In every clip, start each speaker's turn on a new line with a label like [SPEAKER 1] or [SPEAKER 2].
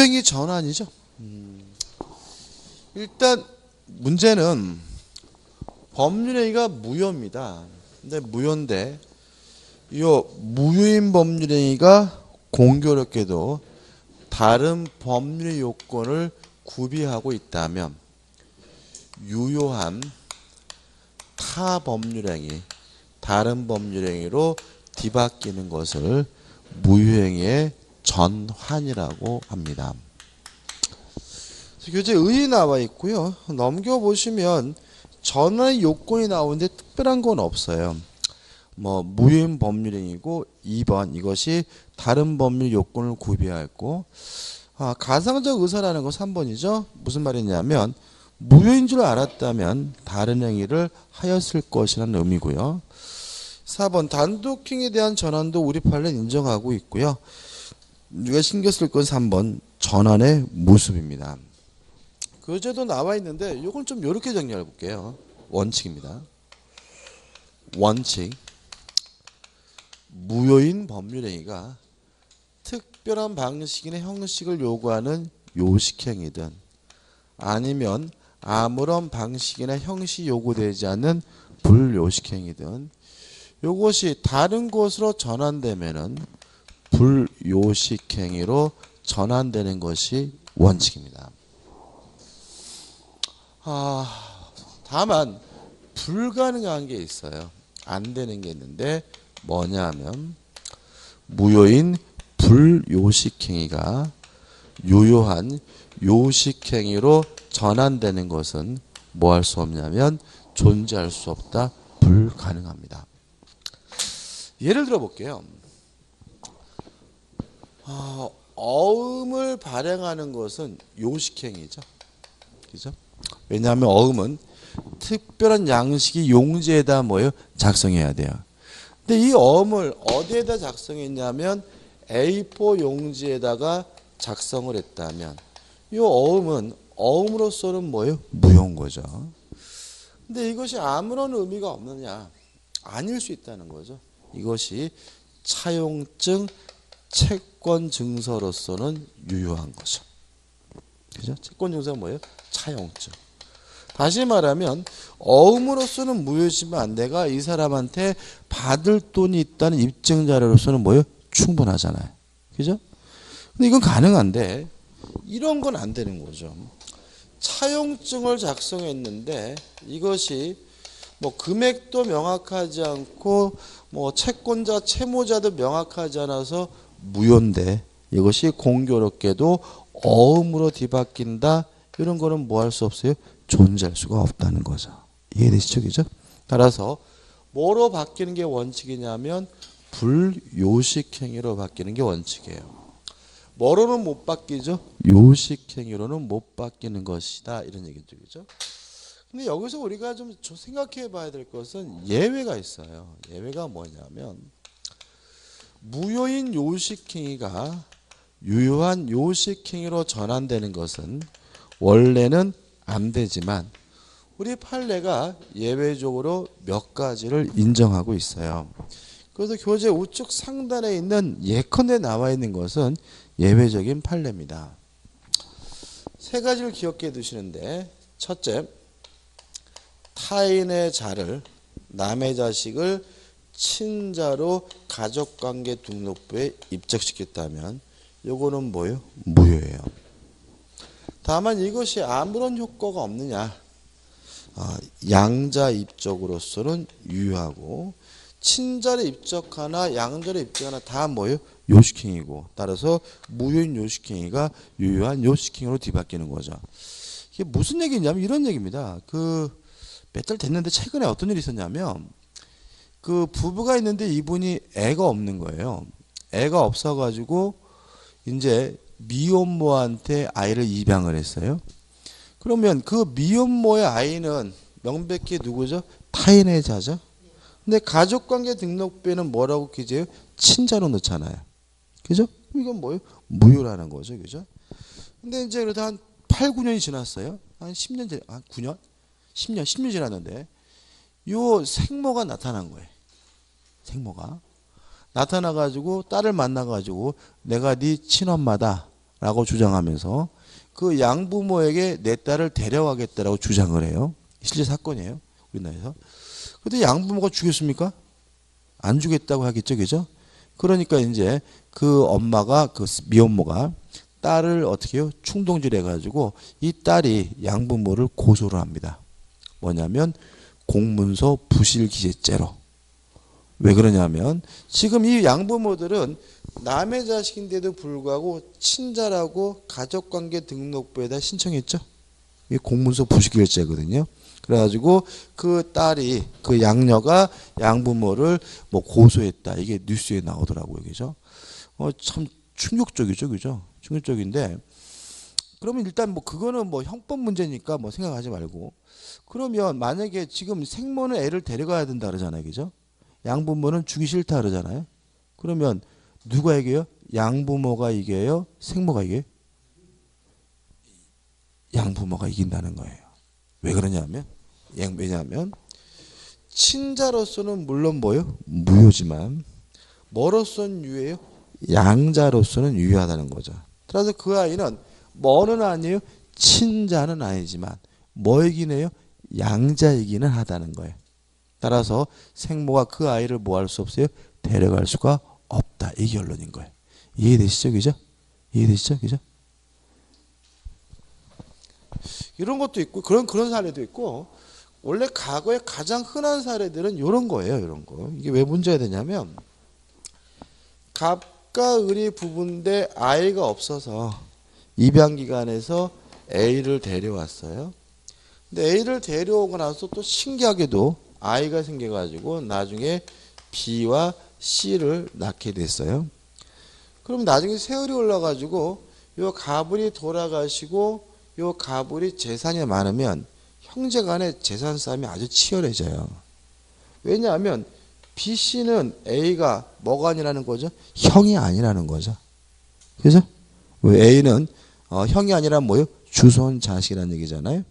[SPEAKER 1] 무효행위 전환이죠. 일단 문제는 법률행위가 무효입니다. 근데 무효인데 이 무효인 법률행위가 공교롭게도 다른 법률 요건을 구비하고 있다면 유효한 타 법률행위, 다른 법률행위로 뒤바뀌는 것을 무효행위의 전환이라고 합니다. 교재 의의 나와 있고요. 넘겨보시면 전환의 요건이 나오는데 특별한 건 없어요. 무효인 법률행위고 2번 이것이 다른 법률 요건을 구비하였고 가상적 의사라는 거 3번이죠. 무슨 말이냐면 무효인 줄 알았다면 다른 행위를 하였을 것이라는 의미고요. 4번 단독행위에 대한 전환도 우리 판례는 인정하고 있고요. 우리가 신경 쓸 건 3번 전환의 모습입니다. 교재도 나와 있는데 이건 좀 이렇게 정리해 볼게요. 원칙입니다. 원칙. 무효인 법률행위가 특별한 방식이나 형식을 요구하는 요식행위든 아니면 아무런 방식이나 형식이 요구되지 않는 불요식행위든 이것이 다른 곳으로 전환되면은 불요식행위로 전환되는 것이 원칙입니다. 다만 불가능한 게 있어요. 안 되는 게 있는데 뭐냐 하면 무효인 불요식행위가 유효한 요식행위로 전환되는 것은 뭐 할 수 없냐면 존재할 수 없다. 불가능합니다. 예를 들어 볼게요. 어음을 발행하는 것은 요식행위죠. 그죠? 왜냐하면 어음은 특별한 양식이 용지에다 작성해야 돼요. 근데 이 어음을 어디에다 작성했냐면 A4 용지에다가 작성을 했다면 이 어음은 어음으로서는 무효인 거죠. 근데 이것이 아무런 의미가 없느냐? 아닐 수 있다는 거죠. 이것이 차용증 채권 증서로서는 유효한 거죠. 그죠? 채권 증서는 차용증. 다시 말하면 어음으로서는 무효지만 내가 이 사람한테 받을 돈이 있다는 입증 자료로서는 충분하잖아요. 그죠? 근데 이건 가능한데 이런 건 안 되는 거죠. 차용증을 작성했는데 이것이 금액도 명확하지 않고 채권자, 채무자도 명확하지 않아서 무효인데 이것이 공교롭게도 어음으로 뒤바뀐다. 이런 거는 뭐 할 수 없어요? 존재할 수가 없다는 거죠. 이해되시죠? 그죠? 따라서 뭐로 바뀌는 게 원칙이냐면 불요식행위로 바뀌는 게 원칙이에요. 뭐로는 못 바뀌죠? 요식행위로는 못 바뀌는 것이다. 이런 얘기죠. 그죠? 근데 여기서 우리가 좀 생각해 봐야 될 것은 예외가 있어요. 예외가 뭐냐면 무효인 요식행위가 유효한 요식행위로 전환되는 것은 원래는 안 되지만 우리 판례가 예외적으로 몇 가지를 인정하고 있어요. 그래서 교재 우측 상단에 있는 예컨대 나와 있는 것은 예외적인 판례입니다. 세 가지를 기억해 두시는데 첫째, 타인의 자를 남의 자식을 친자로 가족관계 등록부에 입적시켰다면 요거는 무효예요. 다만 이것이 아무런 효과가 없느냐? 양자 입적으로서는 유효하고 친자를 입적하나 양자를 입적하나 다 요식행위고 따라서 무효인 요식행위가 유효한 요식행위로 뒤바뀌는 거죠. 이게 무슨 얘기냐면 이런 얘기입니다. 몇 달 됐는데 최근에 어떤 일이 있었냐면 부부가 있는데 이분이 애가 없는 거예요. 애가 없어가지고 이제 미혼모한테 아이를 입양을 했어요. 그러면 미혼모의 아이는 명백히 누구죠? 타인의 자죠. 근데 가족관계 등록부에는 뭐라고 기재해요? 친자로 넣잖아요. 그죠? 이건 무효라는 거죠. 그죠? 근데 이제 그래도 한 8, 9년이 지났어요. 한 10년 9년? 10년 지났는데 요 생모가 나타난 거예요. 생모가 나타나가지고 딸을 만나가지고 내가 네 친엄마다 라고 주장하면서 그 양부모에게 내 딸을 데려가겠다라고 주장을 해요. 실제 사건이에요. 우리나라에서. 근데 양부모가 주겠습니까? 안 주겠다고 하겠죠. 그죠? 그러니까 이제 그 엄마가 그 미혼모가 딸을 어떻게 해요? 충동질 해가지고 이 딸이 양부모를 고소를 합니다. 뭐냐면 공문서 부실기재죄로. 왜 그러냐면 지금 이 양부모들은 남의 자식인데도 불구하고 친자라고 가족관계 등록부에다 신청했죠. 이게 공문서 부실기재죄거든요. 그래가지고 그 딸이 그 양녀가 양부모를 뭐 고소했다. 이게 뉴스에 나오더라고요. 그죠? 참 충격적이죠. 그죠? 충격적인데 그러면 일단 뭐 그거는 뭐 형법 문제니까 뭐 생각하지 말고 그러면 만약에 지금 생모는 애를 데려가야 된다 그러잖아요. 그죠? 양부모는 주기 싫다 그러잖아요. 그러면 누가 이겨요? 양부모가 이겨요? 생모가 이겨요? 양부모가 이긴다는 거예요. 왜 그러냐면 왜냐하면 친자로서는 물론 뭐요? 무효지만 뭐로서는 유예요? 양자로서는 유효하다는 거죠. 따라서 그 아이는 뭐는 아니에요? 친자는 아니지만 뭐이긴 해요? 양자이기는 하다는 거예요. 따라서 생모가 그 아이를 뭐 할 수 없어요? 데려갈 수가 없다. 이 결론인 거예요. 이해되시죠? 그죠? 이해되시죠? 그죠? 이런 것도 있고 그런 사례도 있고 원래 과거에 가장 흔한 사례들은 이런 거예요. 이런 거. 이게 왜 문제가 되냐면 갑과 을이 부부인데 아이가 없어서 입양기관에서 A를 데려왔어요. 근데 A를 데려오고 나서 또 신기하게도 아이가 생겨가지고 나중에 B와 C를 낳게 됐어요. 그럼 나중에 세월이 올라가지고 요 가불이 돌아가시고 요 가불이 재산이 많으면 형제간의 재산 싸움이 아주 치열해져요. 왜냐하면 B, C는 A가 뭐가 아니라는 거죠? 형이 아니라는 거죠. 그죠? A는 형이 아니라 뭐요? 주손 자식이라는 얘기잖아요.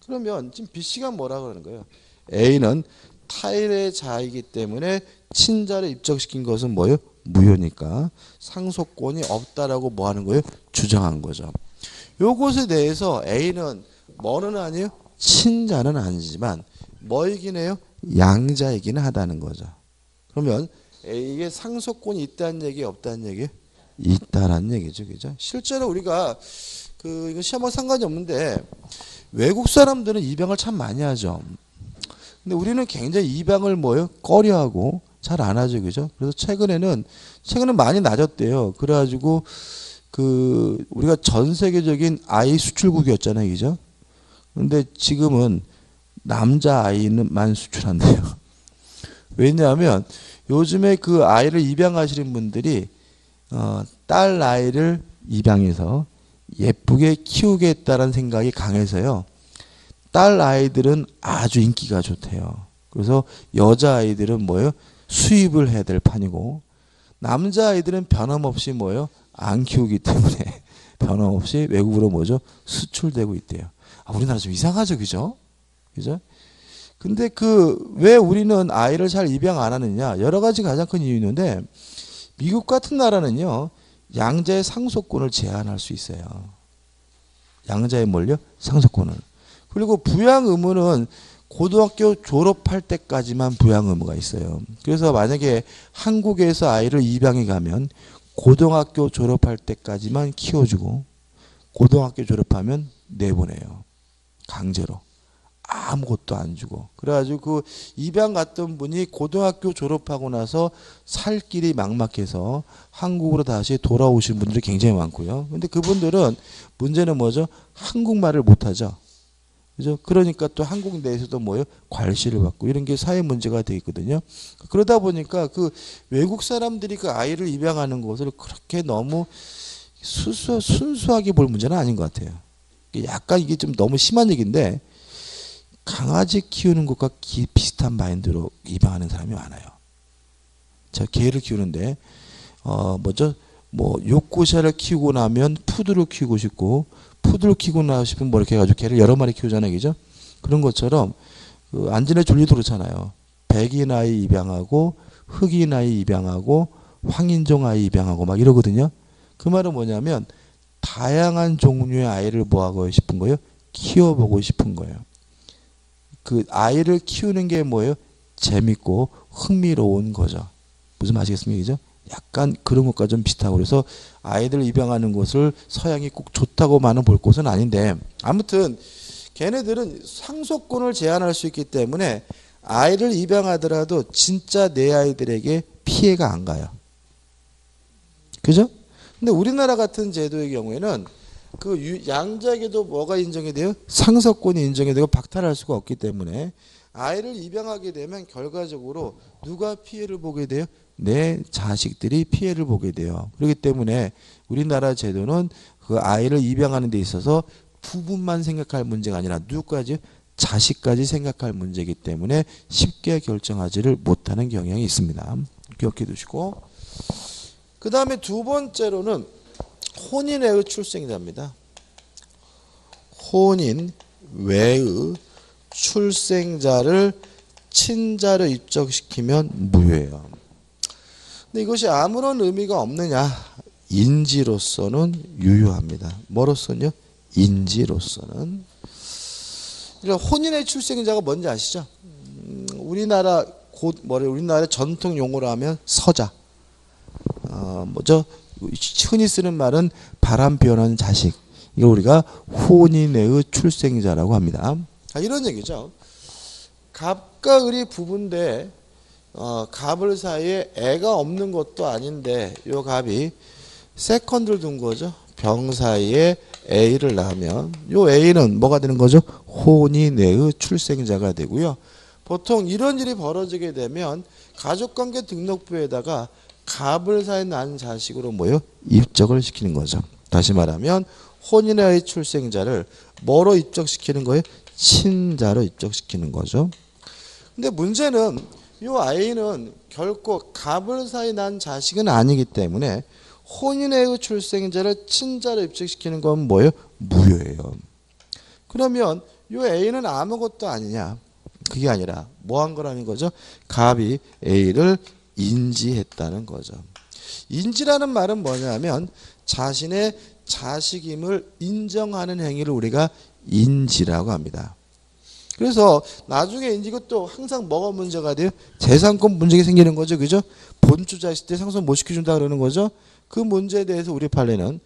[SPEAKER 1] 그러면 지금 B, C가 뭐라 그러는 거예요? A는 타인의 자이기 때문에 친자를 입적시킨 것은 뭐예요? 무효니까 상속권이 없다라고 뭐 하는 거예요? 주장한 거죠. 요것에 대해서 A는 뭐는 아니에요? 친자는 아니지만 뭐이긴 해요? 양자이기는 하다는 거죠. 그러면 A에게 상속권이 있다는 얘기 없다는 얘기? 있다라는 얘기죠. 그죠? 실제로 우리가 이거 시험하고 상관이 없는데 외국 사람들은 입양을 참 많이 하죠. 근데 우리는 굉장히 입양을 뭐요? 꺼려하고 잘 안 하죠. 그죠? 그래서 최근에는 많이 낮았대요. 그래가지고 우리가 전 세계적인 아이 수출국이었잖아요. 그죠? 근데 지금은 남자 아이는만 수출한대요. 왜냐하면 요즘에 그 아이를 입양하시는 분들이 딸 아이를 입양해서 예쁘게 키우겠다는 생각이 강해서요. 딸 아이들은 아주 인기가 좋대요. 그래서 여자 아이들은 뭐예요? 수입을 해야 될 판이고 남자 아이들은 변함없이 뭐예요? 안 키우기 때문에 변함없이 외국으로 뭐죠? 수출되고 있대요. 우리나라 좀 이상하죠, 그죠? 그죠? 근데 왜 우리는 아이를 잘 입양 안 하느냐? 여러 가지 가장 큰 이유 있는데 미국 같은 나라는요, 양자의 상속권을 제한할 수 있어요. 양자의 뭘요? 상속권을. 그리고 부양 의무는 고등학교 졸업할 때까지만 부양 의무가 있어요. 그래서 만약에 한국에서 아이를 입양해 가면 고등학교 졸업할 때까지만 키워주고 고등학교 졸업하면 내보내요. 강제로. 아무것도 안 주고. 그래가지고 그 입양 갔던 분이 고등학교 졸업하고 나서 살 길이 막막해서 한국으로 다시 돌아오신 분들이 굉장히 많고요. 근데 그분들은 문제는 뭐죠? 한국말을 못하죠. 그죠? 그러니까 또 한국 내에서도 뭐예요? 괄시를 받고 이런 게 사회 문제가 되어 있거든요. 그러다 보니까 외국 사람들이 아이를 입양하는 것을 그렇게 너무 순수하게 볼 문제는 아닌 것 같아요. 약간 이게 좀 너무 심한 얘기인데 강아지 키우는 것과 비슷한 마인드로 입양하는 사람이 많아요. 제가 개를 키우는데 요코샤를 키우고 나면 푸드를 키우고 싶고 푸드를 키우고 나 싶으면 이렇게 해가지고 개를 여러 마리 키우잖아요, 그죠? 그런 것처럼 안전의 줄리도 그렇잖아요. 백인 아이 입양하고 흑인 아이 입양하고 황인종 아이 입양하고 막 이러거든요. 그 말은 뭐냐면 다양한 종류의 아이를 뭐하고 싶은 거예요? 키워보고 싶은 거예요. 그 아이를 키우는 게 뭐예요? 재밌고 흥미로운 거죠. 무슨 아시겠습니까? 그죠? 약간 그런 것과 좀 비슷하고 그래서 아이들 입양하는 것을 서양이 꼭 좋다고만은 볼 것은 아닌데 아무튼 걔네들은 상속권을 제한할 수 있기 때문에 아이를 입양하더라도 진짜 내 아이들에게 피해가 안 가요. 그죠? 근데 우리나라 같은 제도의 경우에는 그 양자에게도 뭐가 인정이 돼요? 상속권이 인정이 되고 박탈할 수가 없기 때문에 아이를 입양하게 되면 결과적으로 누가 피해를 보게 돼요? 내 자식들이 피해를 보게 돼요. 그렇기 때문에 우리나라 제도는 그 아이를 입양하는 데 있어서 부분만 생각할 문제가 아니라 누구까지? 자식까지 생각할 문제이기 때문에 쉽게 결정하지를 못하는 경향이 있습니다. 기억해 두시고 그 다음에 두 번째로는 혼인 외의 출생자입니다. 혼인 외의 출생자를 친자로 입적시키면 무효예요. 근데 이것이 아무런 의미가 없느냐? 인지로서는 유효합니다. 뭐로서는요? 인지로서는. 그러니까 혼인의 출생자가 뭔지 아시죠? 우리나라 우리나라의 전통 용어로 하면 서자. 뭐죠? 흔히 쓰는 말은 바람 피우는 자식. 이걸 우리가 혼인의 출생자라고 합니다. 이런 얘기죠. 갑과 을이 부부인데 갑을 사이에 애가 없는 것도 아닌데 요 갑이 세컨드를 둔 거죠. 병 사이에 A를 낳으면 요 A는 뭐가 되는 거죠? 혼인의 출생자가 되고요. 보통 이런 일이 벌어지게 되면 가족관계 등록부에다가 갑을 사이에 낳은 자식으로 뭐요? 입적을 시키는 거죠. 다시 말하면 혼인의 출생자를 뭐로 입적시키는 거예요? 친자로 입적시키는 거죠. 근데 문제는 이 아이는 결코 갑을 사이에 낳은 자식은 아니기 때문에 혼인의 출생자를 친자로 입적시키는 건 뭐예요? 무효예요. 그러면 이 A는 아무것도 아니냐? 그게 아니라 뭐 한 거라는 거죠? 갑이 A를 인지했다는 거죠. 인지라는 말은 뭐냐면 자신의 자식임을 인정하는 행위를 우리가 인지라고 합니다. 그래서 나중에 이것도 항상 뭐가 문제가 돼요? 재산권 문제가 생기는 거죠. 그죠? 본주 자식 때 상속 못 시켜준다 그러는 거죠. 그 문제에 대해서 우리 판례는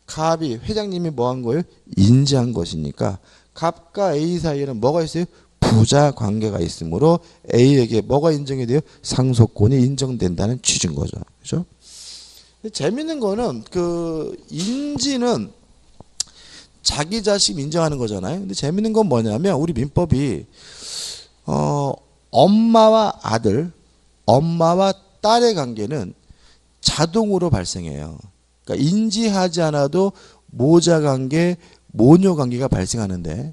[SPEAKER 1] 갑이 회장님이 뭐 한 거예요? 인지한 것이니까 갑과 A 사이에는 뭐가 있어요? 부자 관계가 있으므로 A에게 뭐가 인정이 돼요? 상속권이 인정된다는 취지인 거죠. 그죠? 재밌는 거는 그 인지는 자기 자식 인정하는 거잖아요. 근데 재밌는 건 뭐냐면 우리 민법이 엄마와 아들, 엄마와 딸의 관계는 자동으로 발생해요. 그러니까 인지하지 않아도 모자 관계, 모녀 관계가 발생하는데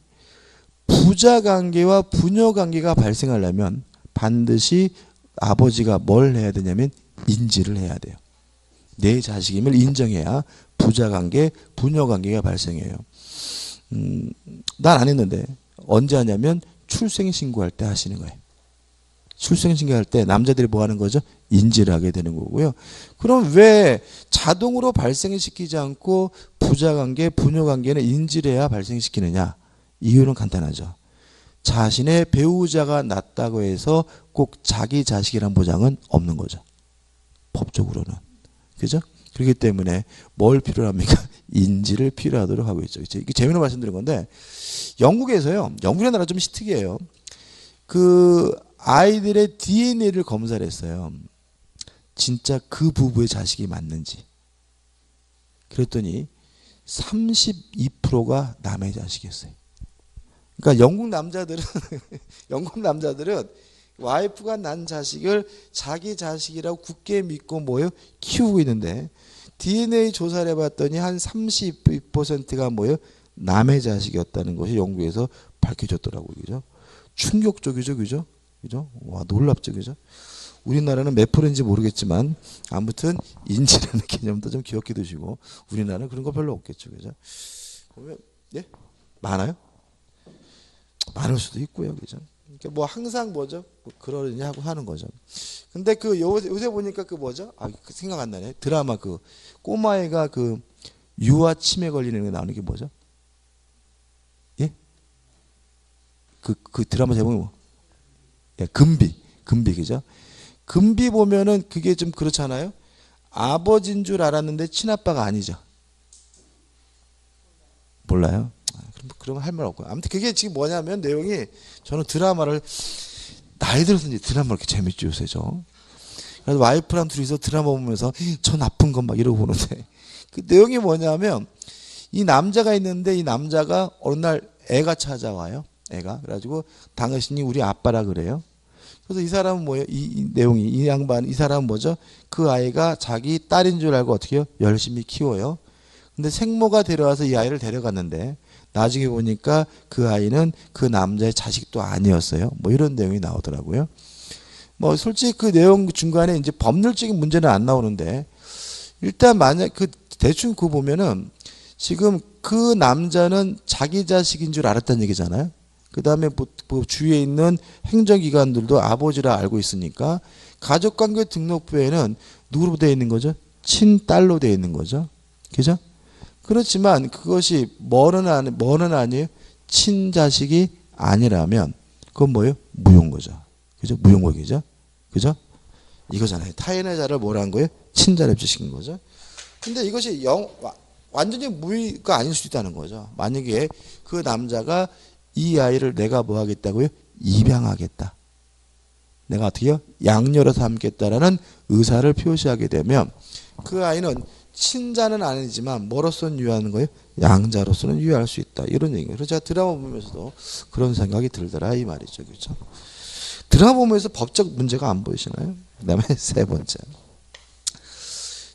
[SPEAKER 1] 부자 관계와 부녀 관계가 발생하려면 반드시 아버지가 뭘 해야 되냐면 인지를 해야 돼요. 내 자식임을 인정해야 부자 관계, 부녀 관계가 발생해요. 난 안 했는데 언제 하냐면 출생신고할 때 하시는 거예요. 출생신고할 때 남자들이 뭐 하는 거죠? 인지를 하게 되는 거고요. 그럼 왜 자동으로 발생시키지 않고 부자관계, 부녀관계는 인지를 해야 발생시키느냐? 이유는 간단하죠. 자신의 배우자가 낳았다고 해서 꼭 자기 자식이란 보장은 없는 거죠. 법적으로는. 그죠? 그렇기 때문에 뭘 필요로 합니까? 인지를 필요하도록 하고 있죠. 이게 재미있는 말씀드린 건데 영국에서요. 영국의 나라 좀 특이해요. 그 아이들의 DNA를 검사를 했어요. 진짜 그 부부의 자식이 맞는지. 그랬더니 32%가 남의 자식이었어요. 그러니까 영국 남자들은 와이프가 난 자식을 자기 자식이라고 굳게 믿고 뭐요? 키우고 있는데 DNA 조사를 해봤더니 한 32%가 뭐요? 남의 자식이었다는 것이 영국에서 밝혀졌더라고요. 그죠? 충격적이죠. 그죠? 그죠? 와, 놀랍죠. 그죠? 우리나라는 몇 프로인지 모르겠지만 아무튼 인지라는 개념도 좀 기억해 두시고 우리나라는 그런 거 별로 없겠죠. 그죠? 그러면 예? 많아요? 많을 수도 있고요. 그죠? 그러니까 뭐 항상 뭐죠? 뭐 그러려니 하고 하는 거죠. 근데 그 요새 보니까 그 뭐죠? 생각 안 나네. 드라마 그 꼬마애가 그 유아 침해 걸리는 게 나오는 게 뭐죠? 예? 그 드라마 제목이 뭐? 예, 금비. 금비, 그죠? 금비 보면은 그게 좀 그렇잖아요? 아버지인 줄 알았는데 친아빠가 아니죠. 몰라요? 그러면 할 말 없고. 아무튼 그게 지금 뭐냐면 내용이 저는 드라마를 나이 들어서 이제 드라마를 이렇게 재밌죠, 요새 죠. 그래서 와이프랑 둘이서 드라마 보면서 저 나쁜 건 막 이러고 보는데 그 내용이 뭐냐면 이 남자가 있는데 이 남자가 어느 날 애가 찾아와요. 애가. 그래가지고 당신이 우리 아빠라 그래요. 그래서 이 사람은 뭐예요? 이 내용이 이 양반 이 사람은 뭐죠? 그 아이가 자기 딸인 줄 알고 어떻게 해요? 열심히 키워요. 근데 생모가 데려와서 이 아이를 데려갔는데 나중에 보니까 그 아이는 그 남자의 자식도 아니었어요. 뭐 이런 내용이 나오더라고요. 뭐 솔직히 그 내용 중간에 이제 법률적인 문제는 안 나오는데 일단 만약 그 대충 그거 보면은 지금 그 남자는 자기 자식인 줄 알았다는 얘기잖아요. 그 다음에 뭐 주위에 있는 행정기관들도 아버지라 알고 있으니까 가족관계 등록부에는 누구로 되어 있는 거죠? 친딸로 되어 있는 거죠. 그죠? 그렇지만 그것이 뭐는 아니에요? 친자식이 아니라면 그건 뭐예요? 무용거죠. 그죠? 무용거기죠. 그죠? 이거잖아요. 타인의 자를 뭐라는 거예요? 친자를 입주시킨 거죠. 근데 이것이 완전히 무의가 아닐 수도 있다는 거죠. 만약에 그 남자가 이 아이를 내가 뭐 하겠다고요? 입양하겠다. 내가 어떻게요? 양녀로 삼겠다라는 의사를 표시하게 되면 그 아이는 친자는 아니지만 뭐로서는 유효하는 거예요? 양자로서는 유효할 수 있다. 이런 얘기예요. 그래서 제가 드라마 보면서도 그런 생각이 들더라 이 말이죠. 그렇죠? 드라마 보면서 법적 문제가 안 보이시나요? 그 다음에 세 번째.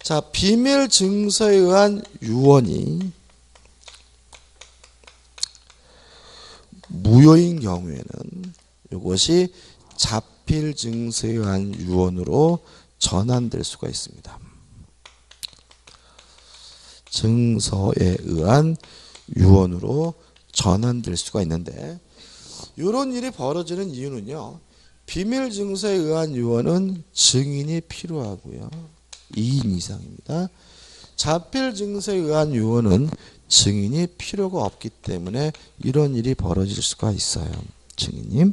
[SPEAKER 1] 자, 비밀 증서에 의한 유언이 무효인 경우에는 이것이 자필 증서에 의한 유언으로 전환될 수가 있습니다. 증서에 의한 유언으로 전환될 수가 있는데 이런 일이 벌어지는 이유는요. 비밀 증서에 의한 유언은 증인이 필요하고요. 2인 이상입니다. 자필 증서에 의한 유언은 증인이 필요가 없기 때문에 이런 일이 벌어질 수가 있어요. 증인님.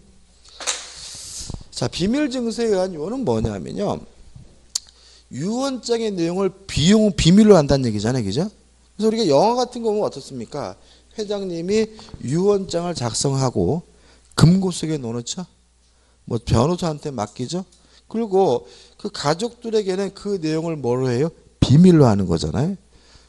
[SPEAKER 1] 자, 비밀 증서에 의한 유언은 뭐냐면요. 유언장의 내용을 비밀로 한다는 얘기잖아요. 그죠? 그래서 우리가 영화 같은 거 보면 어떻습니까? 회장님이 유언장을 작성하고 금고 속에 넣어놓죠? 뭐 변호사한테 맡기죠? 그리고 그 가족들에게는 그 내용을 뭐로 해요? 비밀로 하는 거잖아요.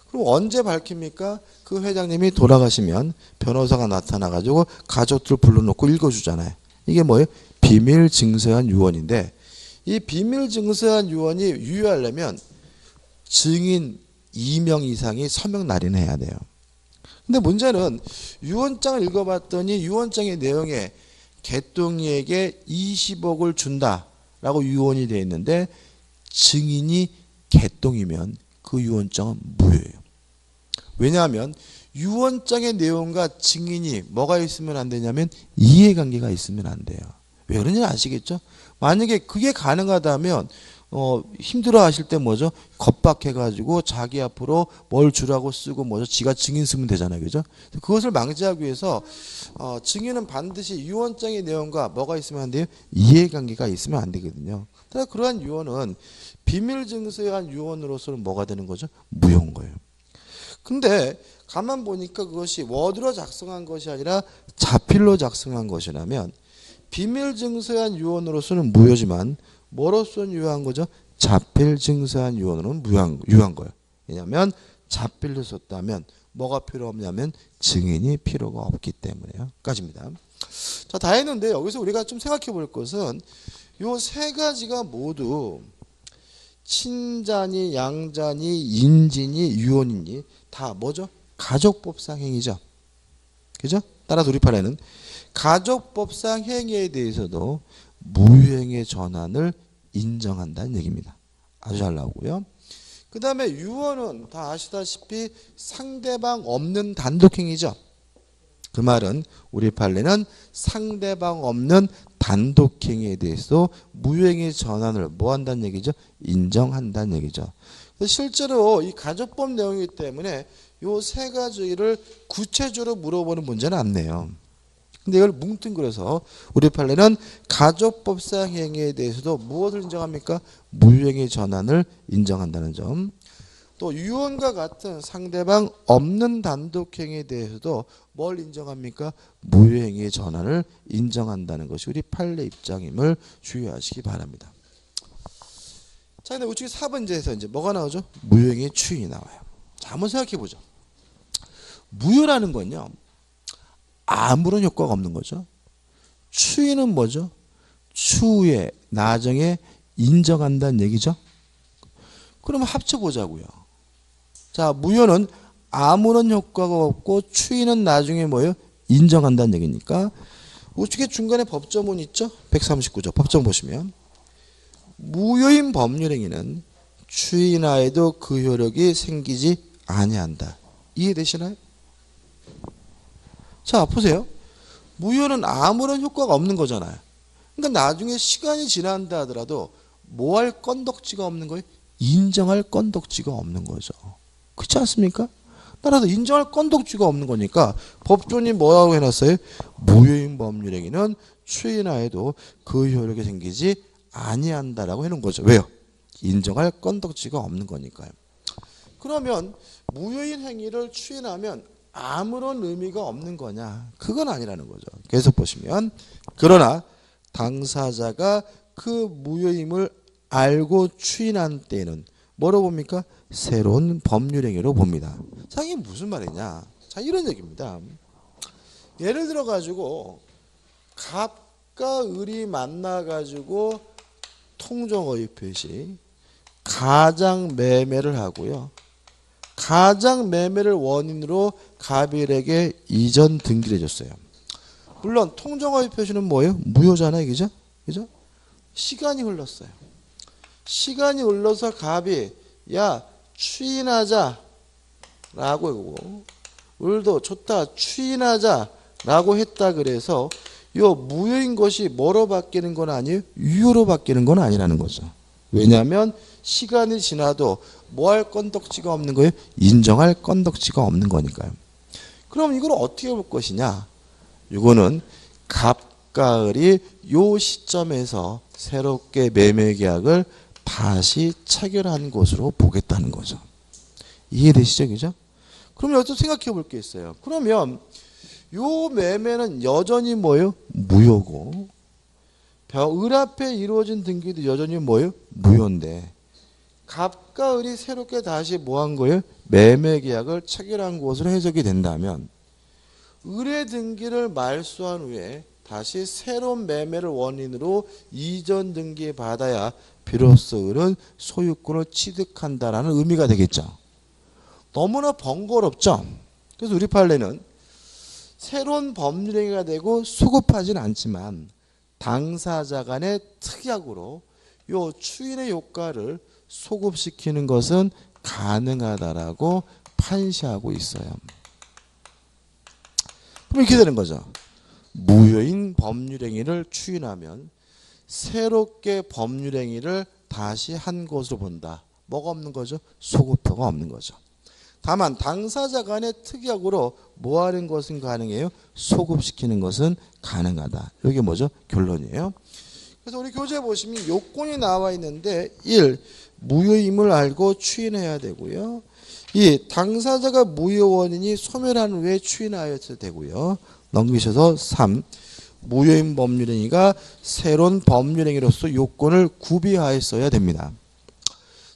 [SPEAKER 1] 그럼 언제 밝힙니까? 그 회장님이 돌아가시면 변호사가 나타나가지고 가족들 불러놓고 읽어주잖아요. 이게 뭐예요? 비밀 증서한 유언인데 이 비밀 증서한 유언이 유효하려면 증인 2명 이상이 서명 날인해야 돼요. 근데 문제는 유언장을 읽어봤더니 유언장의 내용에 개똥이에게 20억을 준다라고 유언이 되어 있는데 증인이 개똥이면 그 유언장은 무효예요. 왜냐하면 유언장의 내용과 증인이 뭐가 있으면 안 되냐면 이해관계가 있으면 안 돼요. 왜 그런지 아시겠죠? 만약에 그게 가능하다면 힘들어 하실 때 뭐죠? 겁박해가지고 자기 앞으로 뭘 주라고 쓰고 뭐죠? 지가 증인 쓰면 되잖아요. 그죠? 그것을 방지하기 위해서 증인은 반드시 유언장의 내용과 뭐가 있으면 안 돼요? 이해관계가 있으면 안 되거든요. 그러나 그러한 유언은 비밀 증서에 한 유언으로서는 뭐가 되는 거죠? 무효인 거예요. 근데 가만 보니까 그것이 워드로 작성한 것이 아니라 자필로 작성한 것이라면 비밀 증서한 유언으로서는 무효지만 뭐로서는 유효한 거죠? 자필 증서한 유언으로는 유효한 거예요. 왜냐하면 자필로 썼다면 뭐가 필요 없냐면 증인이 필요가 없기 때문에요. 까지입니다. 자, 다 했는데 여기서 우리가 좀 생각해 볼 것은 요 세 가지가 모두 친자니 양자니 인지니 유언이니 다 뭐죠? 가족법상 행위죠. 그죠? 따라 돌입하라는 가족법상 행위에 대해서도 무효행의 전환을 인정한다는 얘기입니다. 아주 잘 나오고요. 그 다음에 유언은 다 아시다시피 상대방 없는 단독행위죠. 그 말은 우리 판례는 상대방 없는 단독행위에 대해서 무효행의 전환을 뭐 한다는 얘기죠? 인정한다는 얘기죠. 실제로 이 가족법 내용이기 때문에 요 세 가지를 구체적으로 물어보는 문제는 안 내요. 근데 이걸 뭉뚱그려서 우리 판례는 가족법상 행위에 대해서도 무엇을 인정합니까? 무효행위 전환을 인정한다는 점. 또 유언과 같은 상대방 없는 단독 행위에 대해서도 뭘 인정합니까? 무효행위의 전환을 인정한다는 것이 우리 판례 입장임을 주의하시기 바랍니다. 자, 근데 우측에 4번제에서 이제 뭐가 나오죠? 무효행위의 추인이 나와요. 자, 한번 생각해 보죠. 무효라는 건요, 아무런 효과가 없는 거죠. 추인은 뭐죠? 추후에, 나중에 인정한다는 얘기죠. 그러면 합쳐보자고요. 자, 무효는 아무런 효과가 없고 추인은 나중에 뭐예요? 인정한다는 얘기니까 우측에 중간에 법조문 있죠? 139조 법조문 보시면 무효인 법률행위는 추인하에도 그 효력이 생기지 아니한다. 이해되시나요? 자, 보세요. 무효는 아무런 효과가 없는 거잖아요. 그러니까 나중에 시간이 지난다 하더라도 뭐 할 건덕지가 없는 거예요? 인정할 건덕지가 없는 거죠. 그렇지 않습니까? 따라서 인정할 건덕지가 없는 거니까 법조인이 뭐라고 해놨어요? 무효인 법률행위는 추인하에도 그 효력이 생기지 아니한다라고 해놓은 거죠. 왜요? 인정할 건덕지가 없는 거니까요. 그러면 무효인 행위를 추인하면 아무런 의미가 없는 거냐? 그건 아니라는 거죠. 계속 보시면 그러나 당사자가 그 무효임을 알고 추인한 때에는 뭐로 봅니까? 새로운 법률행위로 봅니다. 자, 이게 무슨 말이냐? 자, 이런 얘기입니다. 예를 들어 가지고 갑과 을이 만나 가지고 통정어휘 표시 가장 매매를 하고요. 가장 매매를 원인으로 갑일에게 이전 등기를 해줬어요. 물론 통정어휘 표시는 뭐예요? 무효잖아요. 그죠? 그죠? 시간이 흘렀어요. 시간이 흘러서 갑이 야 추인하자 라고 하고 을도 좋다 추인하자 라고 했다 그래서 요 무효인 것이 뭐로 바뀌는 건 아니에요? 유효로 바뀌는 건 아니라는 거죠. 왜냐하면 시간이 지나도 뭐 할 건덕지가 없는 거예요? 인정할 건덕지가 없는 거니까요. 그럼 이걸 어떻게 볼 것이냐? 이거는 갑과 을이 요 시점에서 새롭게 매매 계약을 다시 체결한 것으로 보겠다는 거죠. 이해되시죠? 그죠? 그럼 여기서 생각해 볼 게 있어요. 그러면 요 매매는 여전히 뭐예요? 무효고 을 앞에 이루어진 등기도 여전히 뭐예요? 무효인데 갑과 을이 새롭게 다시 뭐 한 거예요? 매매 계약을 체결한 것으로 해석이 된다면 을의 등기를 말소한 후에 다시 새로운 매매를 원인으로 이전 등기 받아야 비로소 을은 소유권을 취득한다라는 의미가 되겠죠. 너무나 번거롭죠. 그래서 우리 판례는 새로운 법률행위가 되고 소급하지는 않지만 당사자 간의 특약으로 요 추인의 효과를 소급시키는 것은 가능하다라고 판시하고 있어요. 그럼 이렇게 되는 거죠. 무효인 법률행위를 추인하면 새롭게 법률행위를 다시 한 것으로 본다. 뭐가 없는 거죠? 소급효가 없는 거죠. 다만 당사자 간의 특약으로 뭐 하는 것은 가능해요? 소급시키는 것은 가능하다. 이게 뭐죠? 결론이에요. 그래서 우리 교재 보시면 요건이 나와 있는데 1. 무효임을 알고 추인해야 되고요. 2. 당사자가 무효 원인이 소멸한 후에 추인하여야 되고요. 넘기셔서 3. 무효인 법률행위가 새로운 법률행위로서 요건을 구비하였어야 됩니다.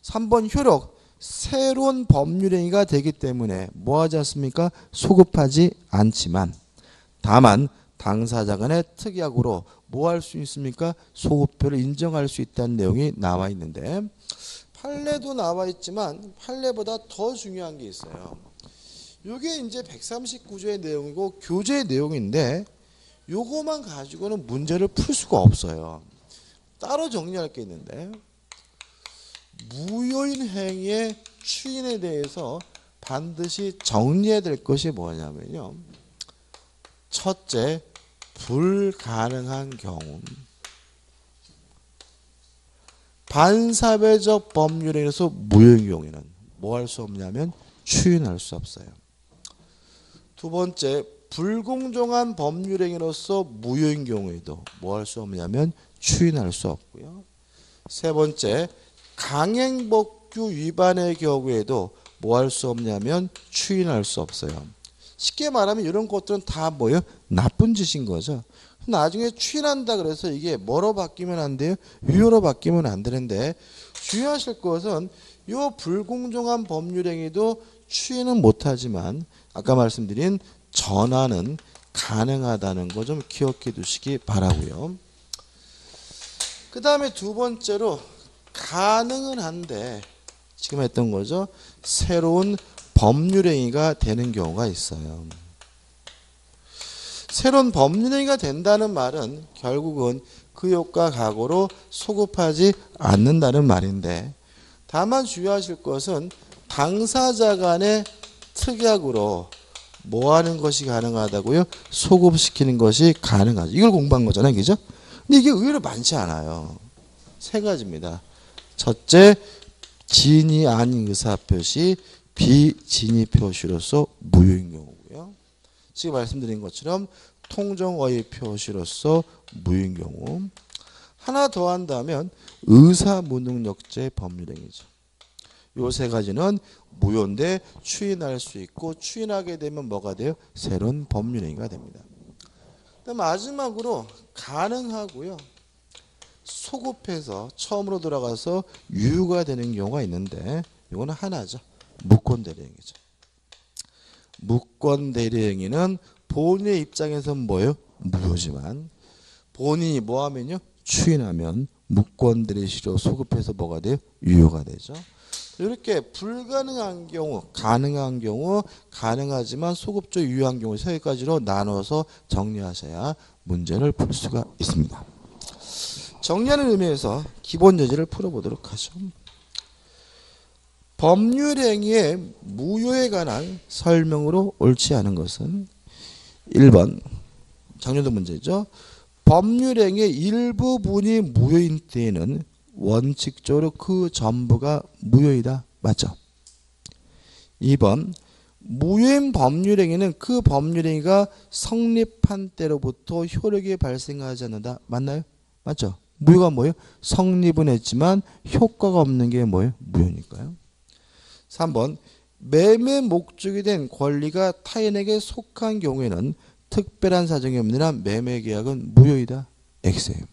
[SPEAKER 1] 3번 효력. 새로운 법률행위가 되기 때문에 뭐하지 않습니까? 소급하지 않지만 다만 당사자 간의 특약으로 뭐 할 수 있습니까? 소급효를 인정할 수 있다는 내용이 나와 있는데 판례도 나와 있지만 판례보다 더 중요한 게 있어요. 이게 이제 139조의 내용이고 교재의 내용인데 요거만 가지고는 문제를 풀 수가 없어요. 따로 정리할 게 있는데 무효인 행위의 추인에 대해서 반드시 정리해야 될 것이 뭐냐면요. 첫째, 불가능한 경우. 반사회적 법률에 의해서 무효인 경우에는 뭐 할 수 없냐면 추인할 수 없어요. 두 번째, 불공정한 법률행위로서 무효인 경우에도 뭐 할 수 없냐면 추인할 수 없고요. 세 번째, 강행법규 위반의 경우에도 뭐 할 수 없냐면 추인할 수 없어요. 쉽게 말하면 이런 것들은 다 뭐예요? 나쁜 짓인 거죠. 나중에 추인한다 그래서 이게 뭐로 바뀌면 안 돼요? 유효로 바뀌면 안 되는데, 주의하실 것은 이 불공정한 법률행위도 추인은 못하지만 아까 말씀드린 전환은 가능하다는 거 좀 기억해 두시기 바라고요. 그 다음에 두 번째로 가능은 한데 지금 했던 거죠. 새로운 법률행위가 되는 경우가 있어요. 새로운 법률행위가 된다는 말은 결국은 그 효과 각오로 소급하지 않는다는 말인데, 다만 주의하실 것은 당사자 간의 특약으로 뭐 하는 것이 가능하다고요? 소급시키는 것이 가능하죠. 이걸 공부한 거잖아요. 그죠? 근데 이게 의외로 많지 않아요. 세 가지입니다. 첫째, 진위 아닌 의사표시, 비진위 표시로서 무효인 경우고요. 지금 말씀드린 것처럼 통정어의 표시로서 무효인 경우. 하나 더 한다면 의사무능력죄 법률행위죠. 요 세 가지는 무효인데 추인할 수 있고, 추인하게 되면 뭐가 돼요? 새로운 법률행위가 됩니다. 마지막으로 가능하고요. 소급해서 처음으로 돌아가서 유효가 되는 경우가 있는데, 이거는 하나죠. 무권대리행위죠. 무권대리행위는 본인의 입장에서는 뭐예요? 무효지만 본인이 뭐 하면요? 추인하면 무권대리시로 소급해서 뭐가 돼요? 유효가 되죠. 이렇게 불가능한 경우, 가능한 경우, 가능하지만 소급적 유효한 경우 세 가지로 나눠서 정리하셔야 문제를 풀 수가 있습니다. 정리하는 의미에서 기본 예제를 풀어보도록 하죠. 법률행위의 무효에 관한 설명으로 옳지 않은 것은 1번 작년도 문제죠. 법률행위의 일부분이 무효인 때에는 원칙적으로 그 전부가 무효이다. 맞죠? 2번 무효인 법률행위는 그 법률행위가 성립한 때로부터 효력이 발생하지 않는다. 맞나요? 맞죠? 무효가 뭐예요? 성립은 했지만 효과가 없는 게 뭐예요? 무효니까요. 3번 매매 목적이 된 권리가 타인에게 속한 경우에는 특별한 사정이 없는 한 매매 계약은 무효이다. X예요.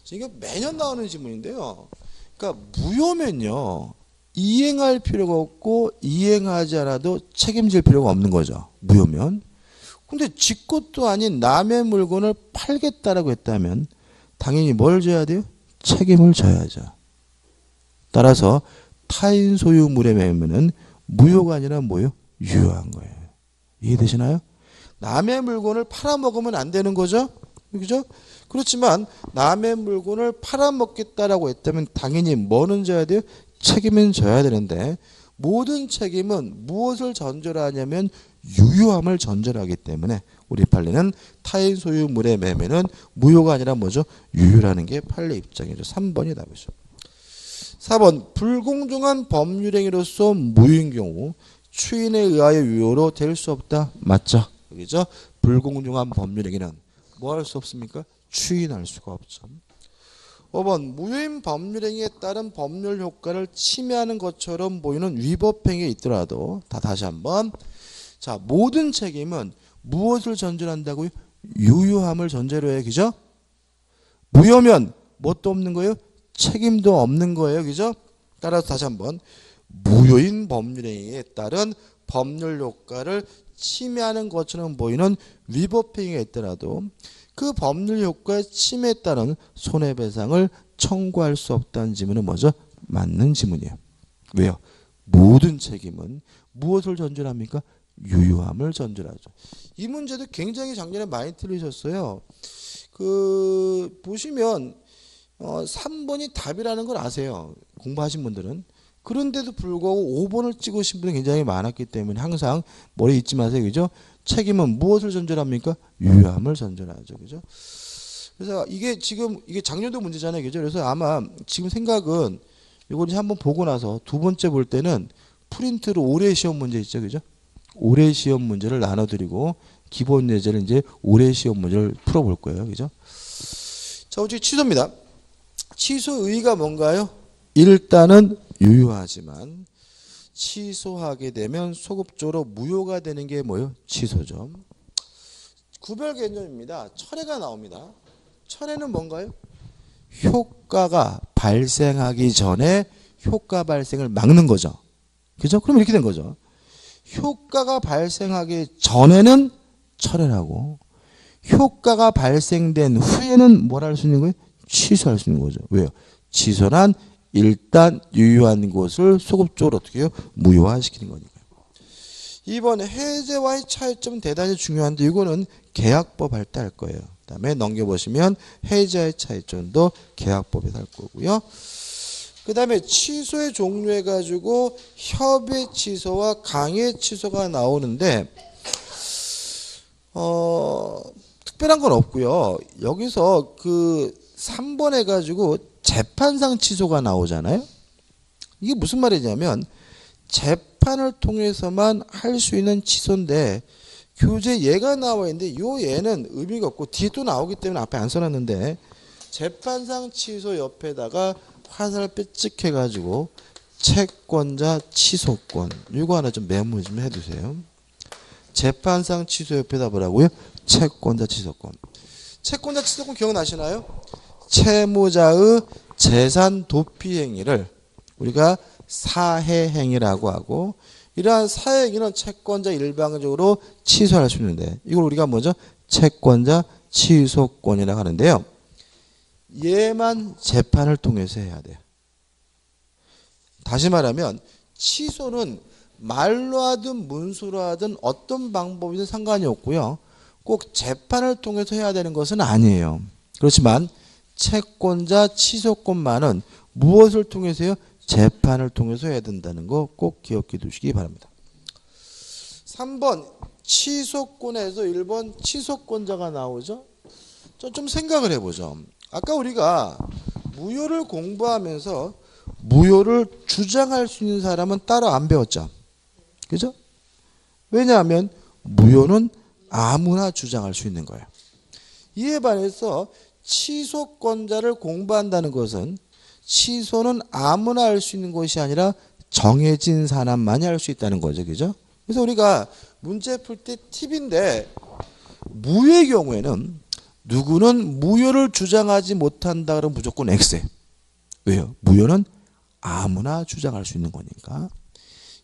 [SPEAKER 1] 이게 매년 나오는 질문인데요. 그러니까 무효면요, 이행할 필요가 없고 이행하지 않아도 책임질 필요가 없는 거죠. 무효면. 근데 지 것도 아닌 남의 물건을 팔겠다라고 했다면 당연히 뭘 져야 돼요? 책임을 져야죠. 따라서 타인 소유물의 매매는 무효가 아니라 뭐예요? 유효한 거예요. 이해되시나요? 남의 물건을 팔아먹으면 안 되는 거죠. 그죠? 그렇지만 남의 물건을 팔아먹겠다라고 했다면 당연히 뭐는 져야 돼요? 책임은 져야 되는데, 모든 책임은 무엇을 전제로 하냐면 유효함을 전제로 하기 때문에 우리 판례는 타인 소유물의 매매는 무효가 아니라 뭐죠? 유효라는 게 판례 입장이죠. 3번이 답이죠. 4번 불공정한 법률행위로서 무효인 경우 추인에 의하여 유효로 될 수 없다. 맞죠? 그죠? 불공정한 법률행위는 뭐 할 수 없습니까? 추인할 수가 없죠. 5번 무효인 법률행위에 따른 법률 효과를 침해하는 것처럼 보이는 위법행위가 있더라도 다시 한번 자 모든 책임은 무엇을 전제로 한다고요? 유효함을 전제로 해요. 그죠? 무효면 뭣도 없는 거예요? 책임도 없는 거예요. 그죠? 따라서 다시 한번 무효인 법률행위에 따른 법률 효과를 침해하는 것처럼 보이는 위법행위가 있더라도 그 법률 효과에 침해에 따른 손해배상을 청구할 수 없다는 지문은 뭐죠? 맞는 지문이에요. 왜요? 모든 책임은 무엇을 전제로 합니까? 유효함을 전제로 하죠. 이 문제도 굉장히 작년에 많이 틀리셨어요. 보시면 3번이 답이라는 걸 아세요. 공부하신 분들은. 그런데도 불구하고 5번을 찍으신 분이 굉장히 많았기 때문에 항상 머리에 잊지 마세요. 그죠? 책임은 무엇을 전제로 합니까? 유효함을 전제로 하죠. 그죠? 그래서 이게 지금 이게 작년도 문제잖아요. 그죠? 그래서 아마 지금 생각은 이걸 한번 보고 나서 두 번째 볼 때는 프린트로 올해 시험 문제 있죠, 그죠? 올해 시험 문제를 나눠드리고 기본 예제를 이제 올해 시험 문제를 풀어볼 거예요, 그죠? 자, 어떻게 취소입니다. 취소 의의가 뭔가요? 일단은 유효하지만 취소하게 되면 소급적으로 무효가 되는 게 뭐예요? 취소죠. 구별 개념입니다. 철회가 나옵니다. 철회는 뭔가요? 효과가 발생하기 전에 효과 발생을 막는 거죠. 그죠? 그럼 이렇게 된 거죠. 효과가 발생하기 전에는 철회하고 효과가 발생된 후에는 뭘 할 수 있는 거예요? 취소할 수 있는 거죠. 왜요? 취소란 일단 유효한 것을 소급적으로 어떻게 해요? 무효화시키는 거니까요. 2번 해제와의 차이점은 대단히 중요한데 이거는 계약법 할 때 할 거예요. 그 다음에 넘겨보시면 해제와의 차이점도 계약법에서 할 거고요. 그 다음에 취소의 종류해가지고 협의 취소와 강의 취소가 나오는데 특별한 건 없고요. 여기서 그 3번 해가지고 재판상 취소가 나오잖아요. 이게 무슨 말이냐면 재판을 통해서만 할 수 있는 취소인데 교재 예가 나와 있는데 요 예는 의미가 없고 뒤에 또 나오기 때문에 앞에 안 써놨는데 재판상 취소 옆에다가 화살을 빼찍해가지고 채권자 취소권 이거 하나 좀 메모 좀 해두세요. 재판상 취소 옆에다 뭐라고요? 채권자 취소권. 채권자 취소권 기억나시나요? 채무자의 재산 도피 행위를 우리가 사해행위라고 하고 이러한 사해행위는 채권자 일방적으로 취소할 수 있는데 이걸 우리가 뭐죠? 채권자 취소권이라고 하는데요. 얘만 재판을 통해서 해야 돼요. 다시 말하면 취소는 말로 하든 문서로 하든 어떤 방법이든 상관이 없고요. 꼭 재판을 통해서 해야 되는 것은 아니에요. 그렇지만 채권자 취소권만은 무엇을 통해서요? 재판을 통해서 해야 된다는 거 꼭 기억해 두시기 바랍니다. 3번 취소권에서 1번 취소권자가 나오죠. 좀 생각을 해보죠. 아까 우리가 무효를 공부하면서 무효를 주장할 수 있는 사람은 따로 안 배웠죠. 그죠? 왜냐하면 무효는 아무나 주장할 수 있는 거예요. 이에 반해서 취소권자를 공부한다는 것은 취소는 아무나 할 수 있는 것이 아니라 정해진 사람만이 할 수 있다는 거죠. 그죠? 그래서 우리가 문제 풀 때 팁인데 무효의 경우에는 누구는 무효를 주장하지 못한다 그러면 무조건 X예요. 왜요? 무효는 아무나 주장할 수 있는 거니까.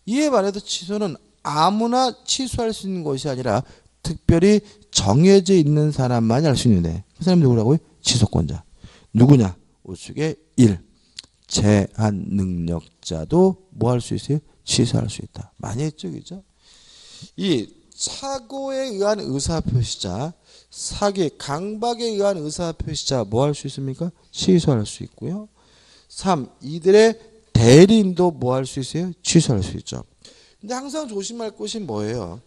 [SPEAKER 1] 이에 반해서 취소는 아무나 취소할 수 있는 것이 아니라 특별히 정해져 있는 사람만이 할 수 있는데 그 사람이 누구라고요? 취소권자. 누구냐? 우측에 1. 제한 능력자도 뭐 할 수 있어요? 취소할 수 있다. 많이 했죠, 그죠? 이 사고에 의한 의사표시자, 사기, 강박에 의한 의사표시자 뭐 할 수 있습니까? 취소할 수 있고요. 3. 이들의 대리인도 뭐 할 수 있어요? 취소할 수 있죠. 근데 항상 조심할 것이 뭐예요?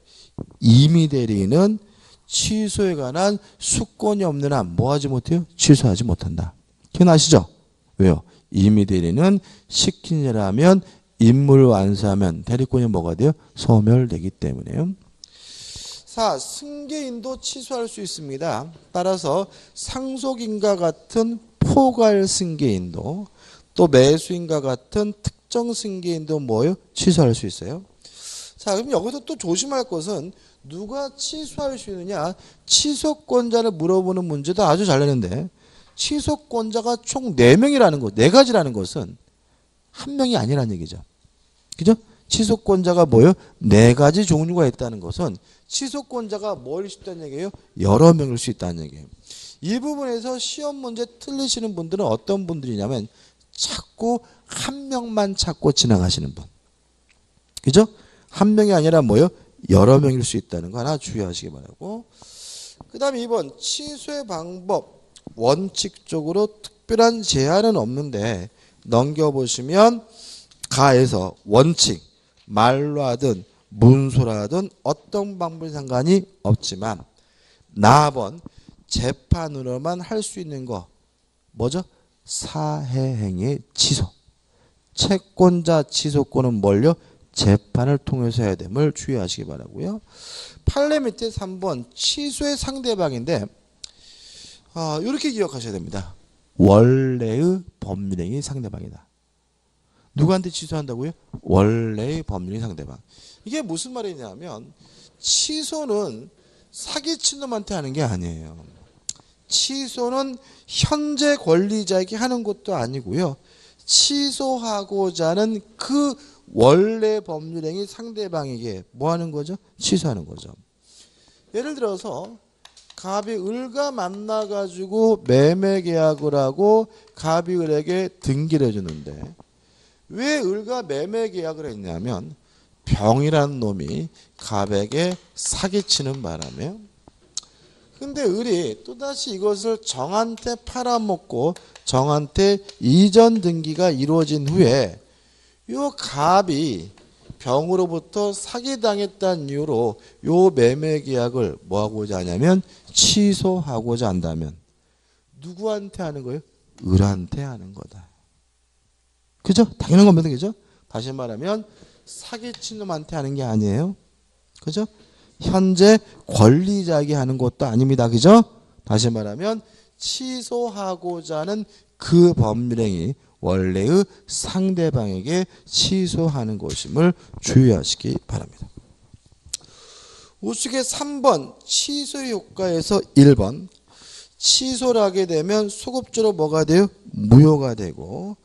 [SPEAKER 1] 임의 대리인은 취소에 관한 수권이 없는 한 뭐 하지 못해요? 취소하지 못한다. 기억나시죠? 왜요? 임의 대리는 시킨 일 하면 임무를 완수하면 대리권이 뭐가 돼요? 소멸되기 때문에요. 4. 승계인도 취소할 수 있습니다. 따라서 상속인과 같은 포괄 승계인도 또 매수인과 같은 특정 승계인도 뭐예요? 취소할 수 있어요. 자, 그럼 여기서 또 조심할 것은 누가 취소할 수 있느냐? 취소권자를 물어보는 문제도 아주 잘 내는데 취소권자가 총 4명이라는 것, 4가지라는 것은 한 명이 아니라는 얘기죠. 그죠? 취소권자가 뭐예요? 4가지 종류가 있다는 것은 취소권자가 뭘 수 있다는 얘기예요? 여러 명일 수 있다는 얘기예요. 이 부분에서 시험 문제 틀리시는 분들은 어떤 분들이냐면 자꾸 한 명만 찾고 지나가시는 분. 그죠? 한 명이 아니라 뭐예요? 여러 명일 수 있다는 거 하나 주의하시기 바라고. 그 다음에 2번 취소의 방법. 원칙적으로 특별한 제한은 없는데 넘겨보시면 가에서 원칙, 말로 하든 문서로 하든 어떤 방법이 상관이 없지만 나번 재판으로만 할 수 있는 거 뭐죠? 사해행위의 취소. 채권자 취소권은 뭘요? 재판을 통해서 해야 됨을 주의하시기 바라고요. 판례 밑에 3번 취소의 상대방인데 이렇게 기억하셔야 됩니다. 원래의 법률행위 상대방이다. 누구한테 취소한다고요? 원래의 법률행위 상대방. 이게 무슨 말이냐면 취소는 사기친 놈한테 하는 게 아니에요. 취소는 현재 권리자에게 하는 것도 아니고요. 취소하고자 하는 그 원래 법률행위 상대방에게 뭐 하는 거죠? 취소하는 거죠. 예를 들어서 갑이 을과 만나가지고 매매 계약을 하고 갑이 을에게 등기를 해주는데 왜 을과 매매 계약을 했냐면 병이라는 놈이 갑에게 사기치는 바람에 근데 을이 또다시 이것을 정한테 팔아먹고 정한테 이전 등기가 이루어진 후에 요 갑이 병으로부터 사기당했다는 이유로 요 매매 계약을 뭐 하고자 하냐면 취소하고자 한다면 누구한테 하는 거예요? 을한테 하는 거다. 그죠? 당연한 겁니다. 그죠? 다시 말하면 사기친 놈한테 하는 게 아니에요. 그죠? 현재 권리자에게 하는 것도 아닙니다. 그죠? 다시 말하면 취소하고자 하는 그 법률행위 원래의 상대방에게 취소하는 것임을 주의하시기 바랍니다. 우측에 3번 취소 효과에서 1번 취소를 하게 되면 소급적으로 뭐가 돼요? 무효가 되고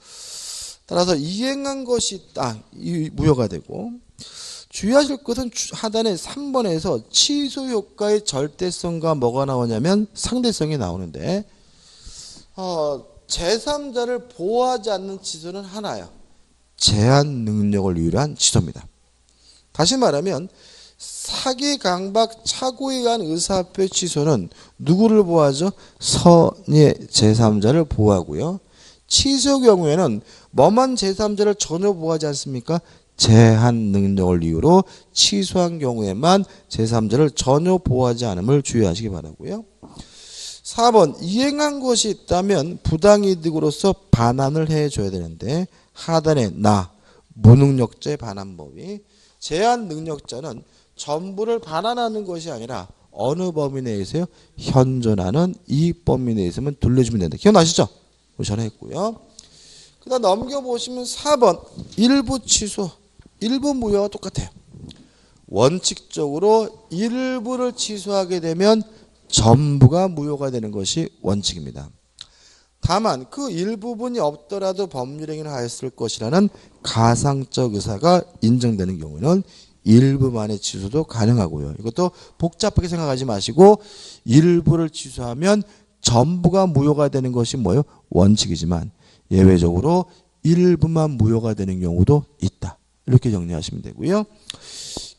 [SPEAKER 1] 따라서 이행한 것이 있다. 무효가 되고 주의하실 것은 하단에 3번에서 취소 효과의 절대성과 뭐가 나오냐면 상대성이 나오는데 제3자를 보호하지 않는 취소는 하나요. 제한 능력을 유일한 취소입니다. 다시 말하면 사기, 강박, 착오에 의한 의사표의 취소는 누구를 보호하죠? 선의 제3자를 보호하고요. 취소 경우에는 뭐만 제3자를 전혀 보호하지 않습니까? 제한 능력을 이유로 취소한 경우에만 제3자를 전혀 보호하지 않음을 주의하시기 바라고요. 4번 이행한 것이 있다면 부당이득으로서 반환을 해줘야 되는데 하단에 무능력자의 반환법이 제한 능력자는 전부를 반환하는 것이 아니라 어느 범위 내에서요? 현존하는 이 범위 내에서만 돌려주면 된다. 기억나시죠? 전했고요. 그 다음 넘겨보시면 4번 일부 취소 일부 무효와 똑같아요. 원칙적으로 일부를 취소하게 되면 전부가 무효가 되는 것이 원칙입니다. 다만 그 일부분이 없더라도 법률행위를 하였을 것이라는 가상적 의사가 인정되는 경우에는 일부만의 취소도 가능하고요. 이것도 복잡하게 생각하지 마시고 일부를 취소하면 전부가 무효가 되는 것이 뭐예요? 원칙이지만 예외적으로 일부만 무효가 되는 경우도 있다. 이렇게 정리하시면 되고요.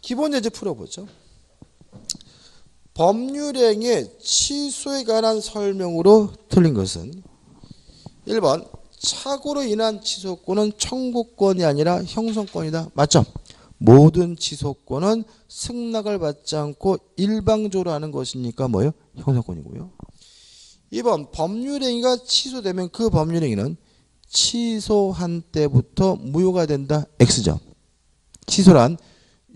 [SPEAKER 1] 기본 예제 풀어보죠. 법률행위의 취소에 관한 설명으로 틀린 것은 1번 착오로 인한 취소권은 청구권이 아니라 형성권이다. 맞죠? 모든 취소권은 승낙을 받지 않고 일방적으로 하는 것이니까 뭐예요? 형성권이고요. 2번 법률행위가 취소되면 그 법률행위는 취소한 때부터 무효가 된다. X죠. 취소란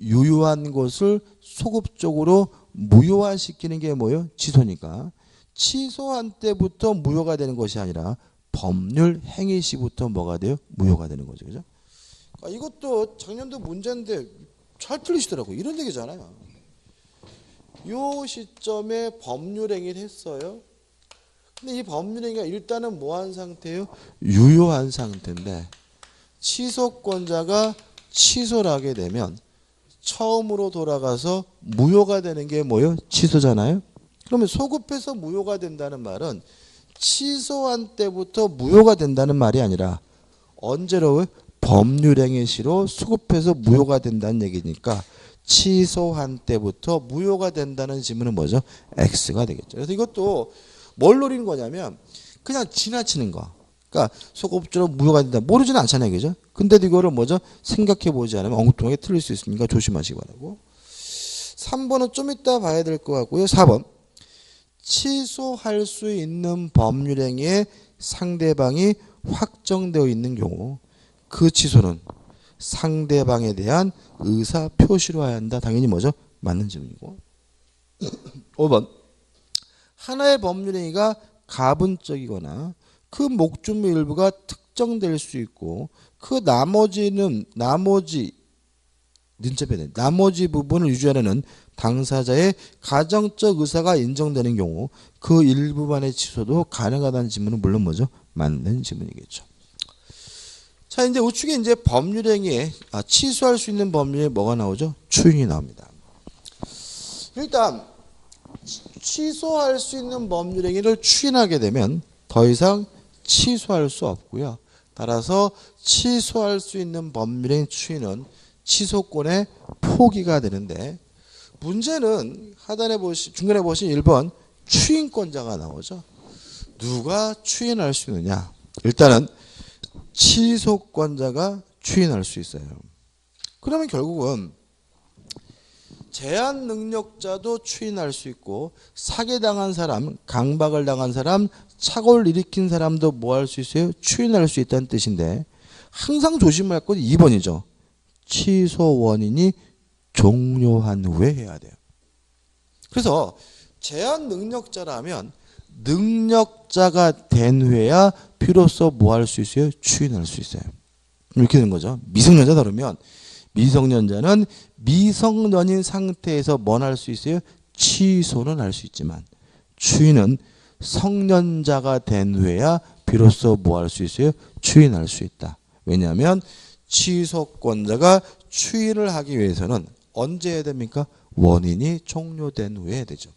[SPEAKER 1] 유효한 것을 소급적으로 무효화시키는 게 뭐예요? 취소니까. 취소한 때부터 무효가 되는 것이 아니라 법률 행위 시부터 뭐가 돼요? 무효가 되는 거죠. 그죠? 이것도 작년도 문제인데 잘 틀리시더라고요. 이런 얘기잖아요. 요 시점에 법률 행위를 했어요. 근데 이 법률 행위가 일단은 뭐한 상태예요? 유효한 상태인데 취소권자가 취소를 하게 되면 처음으로 돌아가서 무효가 되는 게 뭐예요? 취소잖아요. 그러면 소급해서 무효가 된다는 말은 취소한 때부터 무효가 된다는 말이 아니라 언제로 법률행위 시로 소급해서 무효가 된다는 얘기니까 취소한 때부터 무효가 된다는 지문은 뭐죠? X가 되겠죠. 그래서 이것도 뭘 노리는 거냐면 그냥 지나치는 거. 그러니까 소급적으로 무효가 된다. 모르지는 않잖아요. 그죠? 근데도 이거를 뭐죠? 생각해 보지 않으면 엉뚱하게 틀릴 수 있으니까 조심하시기 바라고. 3번은 좀 이따 봐야 될 것 같고요. 4번. 취소할 수 있는 법률행위의 상대방이 확정되어 있는 경우 그 취소는 상대방에 대한 의사 표시로 해야 한다. 당연히 뭐죠? 맞는 질문이고. 5번. 하나의 법률행위가 가분적이거나 그 목적물 일부가 특정될 수 있고 그 나머지 부분을 유지하려는 당사자의 가정적 의사가 인정되는 경우 그 일부만의 취소도 가능하다는 질문은 물론 뭐죠? 맞는 질문이겠죠. 자, 이제 우측에 이제 법률행위에 취소할 수 있는 법률에 뭐가 나오죠? 추인이 나옵니다. 일단 취소할 수 있는 법률행위를 추인하게 되면 더 이상 취소할 수 없고요. 따라서 취소할 수 있는 법률행위 추인은 취소권의 포기가 되는데 문제는 중간에 보신 1번 추인권자가 나오죠. 누가 추인할 수 있느냐? 일단은 취소권자가 추인할 수 있어요. 그러면 결국은 제한 능력자도 추인할 수 있고 사기당한 사람, 강박을 당한 사람, 착오를 일으킨 사람도 뭐 할 수 있어요? 추인할 수 있다는 뜻인데 항상 조심할 건 2번이죠. 취소 원인이 종료한 후에 해야 돼요. 그래서 제한 능력자라면 능력자가 된 후에야 비로소 뭐 할 수 있어요? 추인할 수 있어요. 이렇게 되는 거죠. 미성년자다 그러면 미성년자는 미성년인 상태에서 뭘 할 수 있어요? 취소는 할 수 있지만 추인은 성년자가 된 후에야 비로소 뭐 할 수 있어요? 추인할 수 있다. 왜냐하면 취소권자가 추인을 하기 위해서는 언제 해야 됩니까? 원인이 종료된 후에 해야 되죠.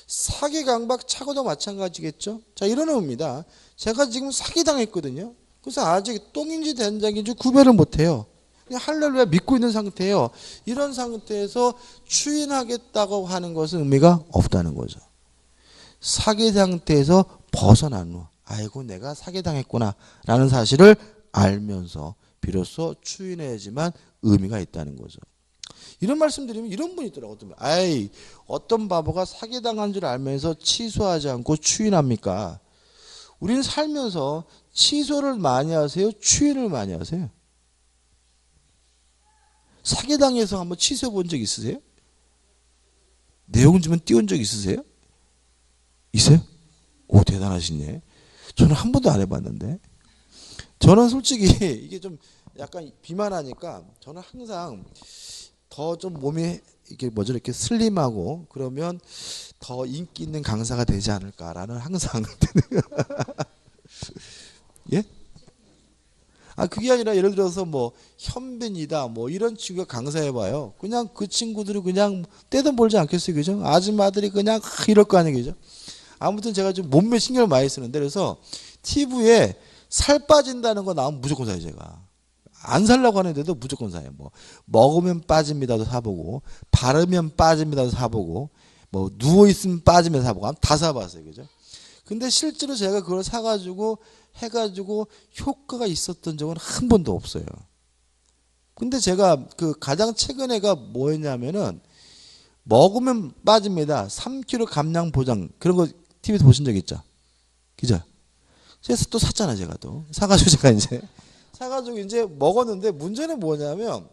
[SPEAKER 1] 사기, 강박, 착오도 마찬가지겠죠. 자, 이런 의미입니다. 제가 지금 사기당했거든요. 그래서 아직 똥인지 된장인지 구별을 못해요. 그냥 할렐루야 믿고 있는 상태예요. 이런 상태에서 추인하겠다고 하는 것은 의미가 없다는 거죠. 사기 상태에서 벗어난 후 아이고 내가 사기당했구나 라는 사실을 알면서 비로소 추인해야지만 의미가 있다는 거죠. 이런 말씀 드리면 이런 분이 있더라고요. 어떤 바보가 사기당한 줄 알면서 취소하지 않고 추인합니까? 우리는 살면서 취소를 많이 하세요? 추인을 많이 하세요? 사기당해서 한번 취소해 본 적 있으세요? 내용 좀 띄운 적 있으세요? 있어요? 오, 대단하시네. 저는 한 번도 안 해봤는데. 저는 솔직히 이게 좀 약간 비만하니까 저는 항상 더 좀 몸이 이렇게 이렇게 슬림하고 그러면 더 인기 있는 강사가 되지 않을까라는 항상 예? 그게 아니라 예를 들어서 뭐 현빈이다 뭐 이런 친구가 강사해봐요. 그냥 그 친구들이 그냥 떼도 벌지 않겠어요, 그죠? 아줌마들이 그냥 이럴 거 아니에요, 그죠? 아무튼 제가 좀 몸매 신경을 많이 쓰는데 그래서 TV에 살 빠진다는 거 나오면 무조건 사요, 제가. 안 살라고 하는데도 무조건 사요. 뭐 먹으면 빠집니다도 사보고 바르면 빠집니다도 사보고 뭐 누워있으면 빠지면 사보고 다 사봤어요, 그죠? 근데 실제로 제가 그걸 사가지고 해가지고 효과가 있었던 적은 한 번도 없어요. 근데 제가 그 가장 최근에가 뭐였냐면은 먹으면 빠집니다. 3kg 감량 보장 그런 거 TV에서 보신 적 있죠? 그죠? 그래서 또 샀잖아, 제가 또 사가지고 제가 이제 사가지고 이제 먹었는데 문제는 뭐냐면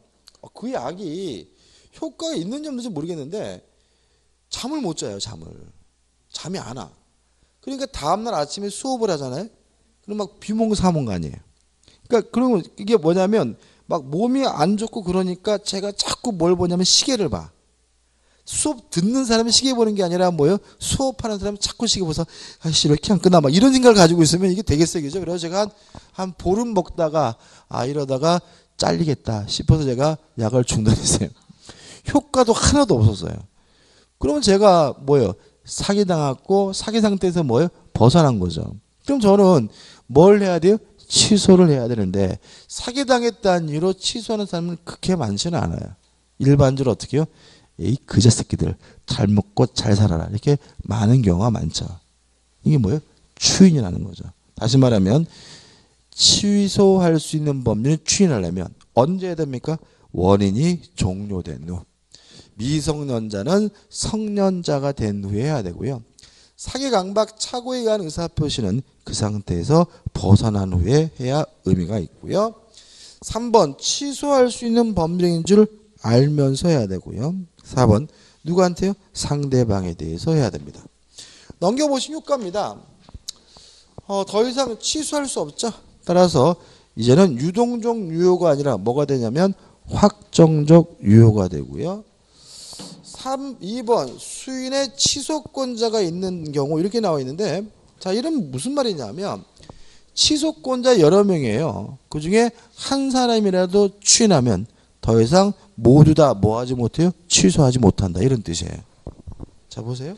[SPEAKER 1] 그 약이 효과가 있는지 없는지 모르겠는데 잠을 못 자요, 잠이 안 와. 그러니까 다음날 아침에 수업을 하잖아요. 그럼 막 비몽사몽 아니에요. 그러니까 그러면 이게 뭐냐면 막 몸이 안 좋고 그러니까 제가 자꾸 뭘 보냐면 시계를 봐. 수업 듣는 사람이 시계 보는 게 아니라 뭐예요? 수업하는 사람이 자꾸 시계 보면서 아이씨 이렇게 안 끝나 막 이런 생각을 가지고 있으면 이게 되겠어요, 그죠? 그래서 제가 한 보름 먹다가 이러다가 잘리겠다 싶어서 제가 약을 중단했어요. 효과도 하나도 없었어요. 그러면 제가 뭐예요? 사기당했고 사기 상태에서 뭐예요? 벗어난 거죠. 그럼 저는 뭘 해야 돼요? 취소를 해야 되는데 사기당했다는 이유로 취소하는 사람은 그렇게 많지는 않아요. 일반적으로 어떻게 해요? 이 그저 새끼들 잘 먹고 잘 살아라 이렇게 많은 경우가 많죠. 이게 뭐예요? 추인이라는 거죠. 다시 말하면 취소할 수 있는 법률은 추인하려면 언제 해야 됩니까? 원인이 종료된 후. 미성년자는 성년자가 된 후에 해야 되고요. 사기, 강박, 착오에 의한 의사표시는 그 상태에서 벗어난 후에 해야 의미가 있고요. 3번 취소할 수 있는 법령인 줄 알면서 해야 되고요. 4번 누구한테요? 상대방에 대해서 해야 됩니다. 넘겨보시면 6가입니다. 더 이상 취소할 수 없죠. 따라서 이제는 유동적 유효가 아니라 뭐가 되냐면 확정적 유효가 되고요. 2번 수인의 취소권자가 있는 경우 이렇게 나와 있는데, 자, 이런 무슨 말이냐면 취소권자 여러 명이에요. 그 중에 한 사람이라도 추인하면 더 이상 모두 다 뭐 하지 못해요? 취소하지 못한다. 이런 뜻이에요. 자, 보세요.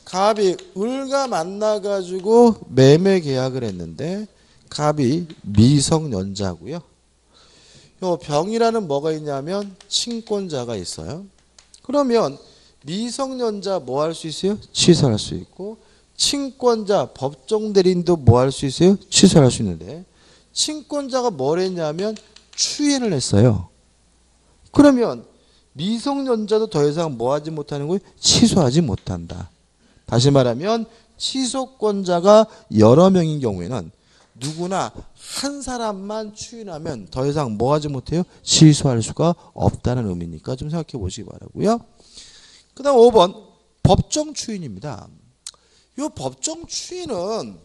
[SPEAKER 1] 갑이 을과 만나가지고 매매 계약을 했는데 갑이 미성년자고요. 요 병이라는 뭐가 있냐면 친권자가 있어요. 그러면 미성년자 뭐 할 수 있어요? 취소할 수 있고, 친권자 법정 대리인도 뭐 할 수 있어요? 취소할 수 있는데, 친권자가 뭘 했냐면 추인을 했어요. 그러면 미성년자도 더 이상 뭐 하지 못하는 거예요? 취소하지 못한다. 다시 말하면 취소권자가 여러 명인 경우에는 누구나 한 사람만 추인하면 더 이상 뭐 하지 못해요? 취소할 수가 없다는 의미니까 좀 생각해 보시기 바라고요. 그 다음 5번 법정 추인입니다. 이 법정 추인은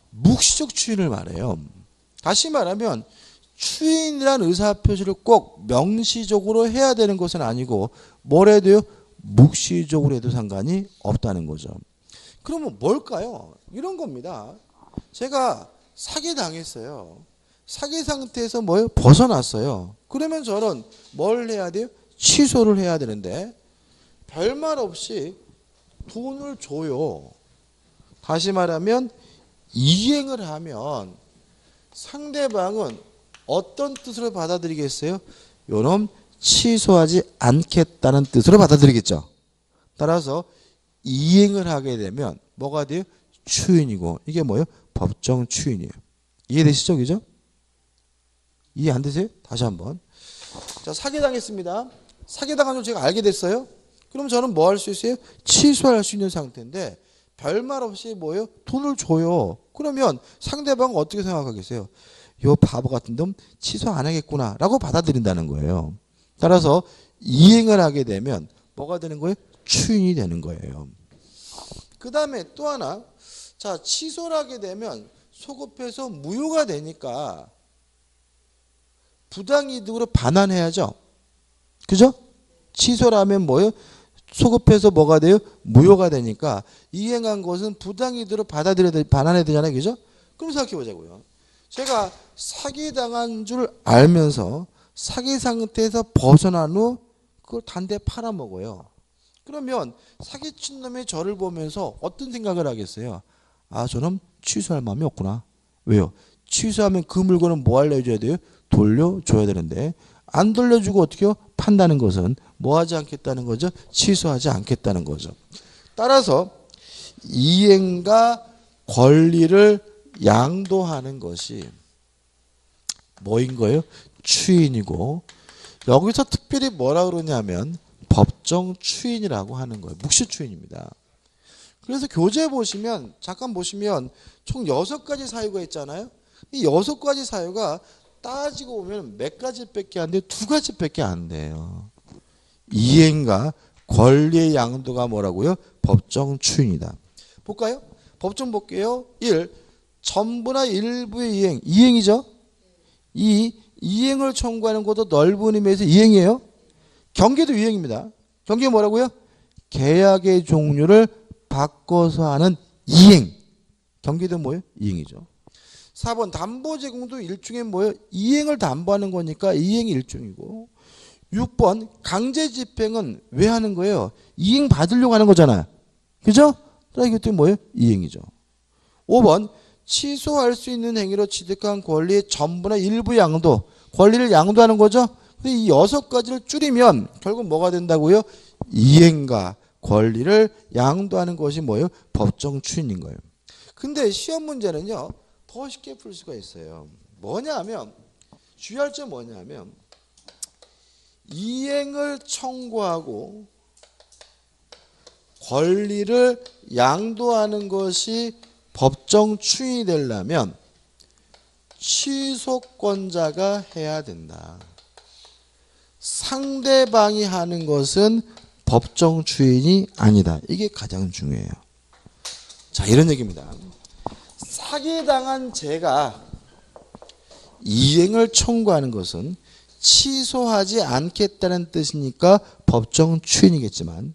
[SPEAKER 1] 묵시적 추인을 말해요. 다시 말하면 추인이란 의사표시를 꼭 명시적으로 해야 되는 것은 아니고 뭘 해도요? 묵시적으로 해도 상관이 없다는 거죠. 그러면 뭘까요? 이런 겁니다. 제가 사기당했어요. 사기 상태에서 뭐예요? 벗어났어요. 그러면 저는 뭘 해야 돼요? 취소를 해야 되는데 별말 없이 돈을 줘요. 다시 말하면 이행을 하면 상대방은 어떤 뜻으로 받아들이겠어요? 요놈 취소하지 않겠다는 뜻으로 받아들이겠죠. 따라서 이행을 하게 되면 뭐가 돼요? 추인이고, 이게 뭐예요? 법정 추인이에요. 이해되시죠? 그죠? 이해 안 되세요? 다시 한번. 자, 사기당했습니다. 사기당한 줄 제가 알게 됐어요. 그럼 저는 뭐 할 수 있어요? 취소할 수 있는 상태인데 별말 없이 뭐예요? 돈을 줘요. 그러면 상대방은 어떻게 생각하겠어요? 요 바보 같은 놈 취소 안 하겠구나 라고 받아들인다는 거예요. 따라서 이행을 하게 되면 뭐가 되는 거예요? 추인이 되는 거예요. 그 다음에 또 하나, 자, 취소를 하게 되면 소급해서 무효가 되니까 부당이득으로 반환해야죠. 그죠? 취소를 하면 뭐예요? 소급해서 뭐가 돼요? 무효가 되니까 이행한 것은 부당이득으로 반환해야 되잖아요. 그죠? 그럼 생각해 보자고요. 제가 사기당한 줄 알면서 사기 상태에서 벗어난 후 그걸 단대 팔아먹어요. 그러면 사기친 놈이 저를 보면서 어떤 생각을 하겠어요? 아, 저놈 취소할 마음이 없구나. 왜요? 취소하면 그 물건은 뭐 알려줘야 돼요? 돌려줘야 되는데 안 돌려주고 어떻게 해요? 판다는 것은 뭐 하지 않겠다는 거죠? 취소하지 않겠다는 거죠. 따라서 이행과 권리를 양도하는 것이 뭐인 거예요? 추인이고, 여기서 특별히 뭐라 그러냐면 법정 추인이라고 하는 거예요. 묵시 추인입니다. 그래서 교재 보시면 잠깐 보시면 총 6가지 사유가 있잖아요. 이 6가지 사유가 따지고 보면 몇 가지밖에 안 돼요? 2가지밖에 안 돼요. 이행과 권리의 양도가 뭐라고요? 법정 추인이다. 볼까요? 법정 볼게요. 1. 전부나 일부의 이행. 이행이죠? 2. 이행을 청구하는 것도 넓은 의미에서 이행이에요. 경계도 이행입니다. 경계 뭐라고요? 계약의 종류를 바꿔서 하는 이행. 경계도 뭐예요? 이행이죠. 4번 담보 제공도 일종의 뭐예요? 이행을 담보하는 거니까 이행이 일종이고. 6번 강제 집행은 왜 하는 거예요? 이행 받으려고 하는 거잖아요. 그죠? 이것도 뭐예요? 이행이죠. 5번 취소할 수 있는 행위로 취득한 권리의 전부나 일부 양도. 권리를 양도하는 거죠. 근데 이 6가지를 줄이면 결국 뭐가 된다고요? 이행과 권리를 양도하는 것이 뭐예요? 법정 추인인 거예요. 근데 시험 문제는요, 더 쉽게 풀 수가 있어요. 뭐냐면, 주의할 점 뭐냐면, 이행을 청구하고 권리를 양도하는 것이 법정 추인이 되려면 취소권자가 해야 된다. 상대방이 하는 것은 법정 주인이 아니다. 이게 가장 중요해요. 자, 이런 얘기입니다. 사기당한 제가 이행을 청구하는 것은 취소하지 않겠다는 뜻이니까 법정 주인이겠지만,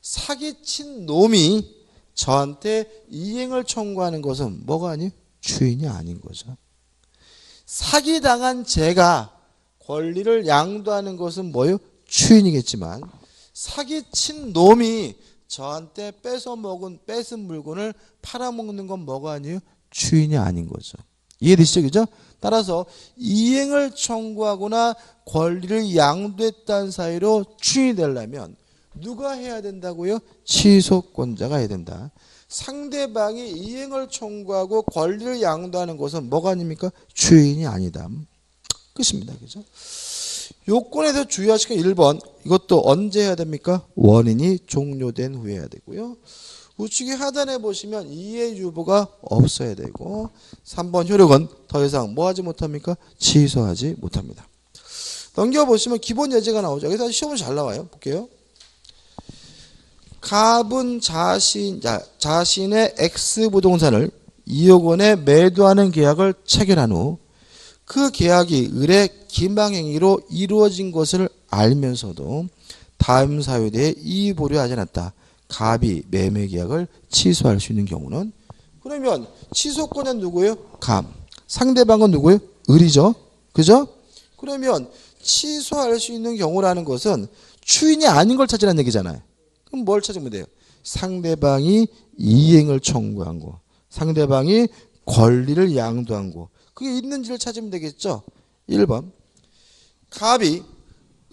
[SPEAKER 1] 사기친 놈이 저한테 이행을 청구하는 것은 뭐가 아니에요? 주인이 아닌 거죠. 사기당한 제가 권리를 양도하는 것은 뭐예요? 주인이겠지만, 사기친 놈이 저한테 뺏은 물건을 팔아먹는 건 뭐가 아니에요? 주인이 아닌 거죠. 이해되시죠? 그죠? 따라서 이행을 청구하거나 권리를 양도했다는 사이로 주인이 되려면 누가 해야 된다고요? 취소권자가 해야 된다. 상대방이 이행을 청구하고 권리를 양도하는 것은 뭐가 아닙니까? 주인이 아니다. 끝입니다. 그죠? 요건에서 주의하시는 1번. 이것도 언제 해야 됩니까? 원인이 종료된 후에 해야 되고요. 우측에 하단에 보시면 이해 유보가 없어야 되고, 3번 효력은 더 이상 뭐 하지 못합니까? 취소하지 못합니다. 넘겨보시면 기본 예제가 나오죠. 여기서 시험은 잘 나와요. 볼게요. 갑은 자신의 X 부동산을 2억 원에 매도하는 계약을 체결한 후 그 계약이 을의 기망행위로 이루어진 것을 알면서도 다음 사유대에 이의 보류하지 않았다. 갑이 매매 계약을 취소할 수 있는 경우는, 그러면 취소권은 누구예요? 갑. 상대방은 누구예요? 을이죠. 그죠? 그러면 취소할 수 있는 경우라는 것은 주인이 아닌 걸 찾으라는 얘기잖아요. 그럼 뭘 찾으면 돼요? 상대방이 이행을 청구한 거, 상대방이 권리를 양도한 거, 그게 있는지를 찾으면 되겠죠. 1번. 갑이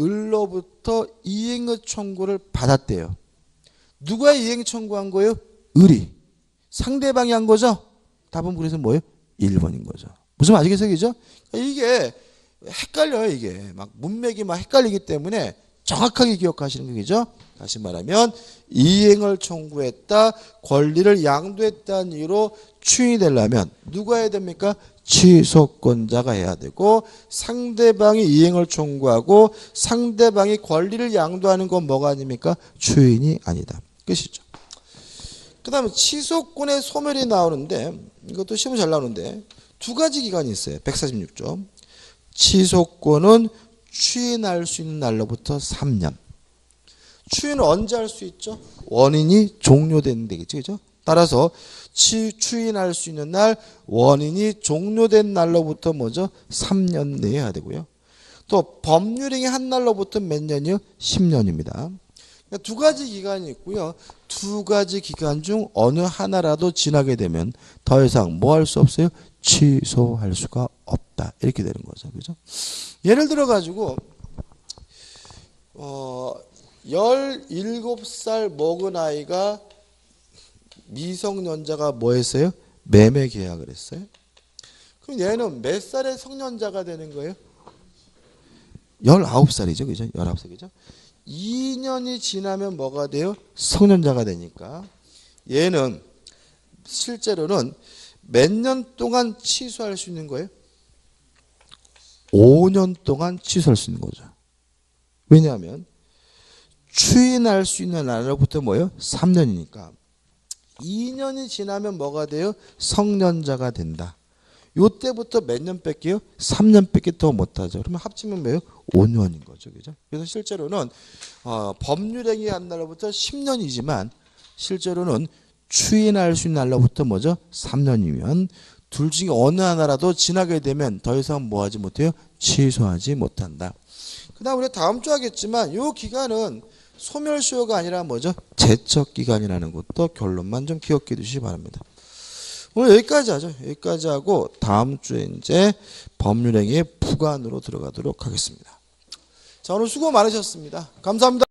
[SPEAKER 1] 을로부터 이행의 청구를 받았대요. 누가 이행 청구한 거예요? 을이. 상대방이 한 거죠? 답은 그래서 뭐예요? 1번인 거죠. 무슨 말 아시겠어요? 그죠? 이게 헷갈려요. 이게 막 문맥이 막 헷갈리기 때문에 정확하게 기억하시는 거죠. 다시 말하면 이행을 청구했다, 권리를 양도했다는 이유로 추인이 되려면 누가 해야 됩니까? 취소권자가 해야 되고, 상대방이 이행을 청구하고 상대방이 권리를 양도하는 건 뭐가 아닙니까? 주인이 아니다. 끝이죠. 그 다음에 취소권의 소멸이 나오는데, 이것도 시험에 잘 나오는데 두 가지 기간이 있어요. 146조. 취소권은 추인할 수 있는 날로부터 3년. 추인을 언제 할 수 있죠? 원인이 종료된 데겠죠. 그죠? 따라서 추인할 수 있는 날, 원인이 종료된 날로부터 뭐죠? 3년 내에 해야 되고요. 또 법률행위 한 날로부터 몇 년이요? 10년입니다. 그러니까 두 가지 기간이 있고요. 두 가지 기간 중 어느 하나라도 지나게 되면 더 이상 뭐 할 수 없어요? 취소할 수가 없다. 이렇게 되는 거죠. 그죠? 예를 들어 가지고 17살 먹은 아이가, 미성년자가 뭐 했어요? 매매 계약을 했어요. 그럼 얘는 몇 살의 성년자가 되는 거예요? 19살이죠. 그죠? 19살이죠. 2년이 지나면 뭐가 돼요? 성년자가 되니까 얘는 실제로는 몇 년 동안 취소할 수 있는 거예요? 5년 동안 취소할 수 있는 거죠. 왜냐하면 추인할 수 있는 날로부터 뭐예요? 3년이니까 2년이 지나면 뭐가 돼요? 성년자가 된다. 요때부터 몇 년 뺄게요? 3년 뺄게 더 못하죠. 그러면 합치면 뭐예요? 5년인 거죠. 그죠? 그래서 실제로는 법률행위 한 날로부터 10년이지만 실제로는 추인할 수 있는 날로부터 뭐죠? 3년이면 둘 중에 어느 하나라도 지나게 되면 더 이상 뭐 하지 못해요? 취소하지 못한다. 그 다음 우리 다음 주 하겠지만 요 기간은 소멸시효가 아니라 뭐죠? 제척기간이라는 것도 결론만 좀 기억해 두시기 바랍니다. 오늘 여기까지 하죠. 여기까지 하고 다음 주에 이제 법률행위의 부관으로 들어가도록 하겠습니다. 자, 오늘 수고 많으셨습니다. 감사합니다.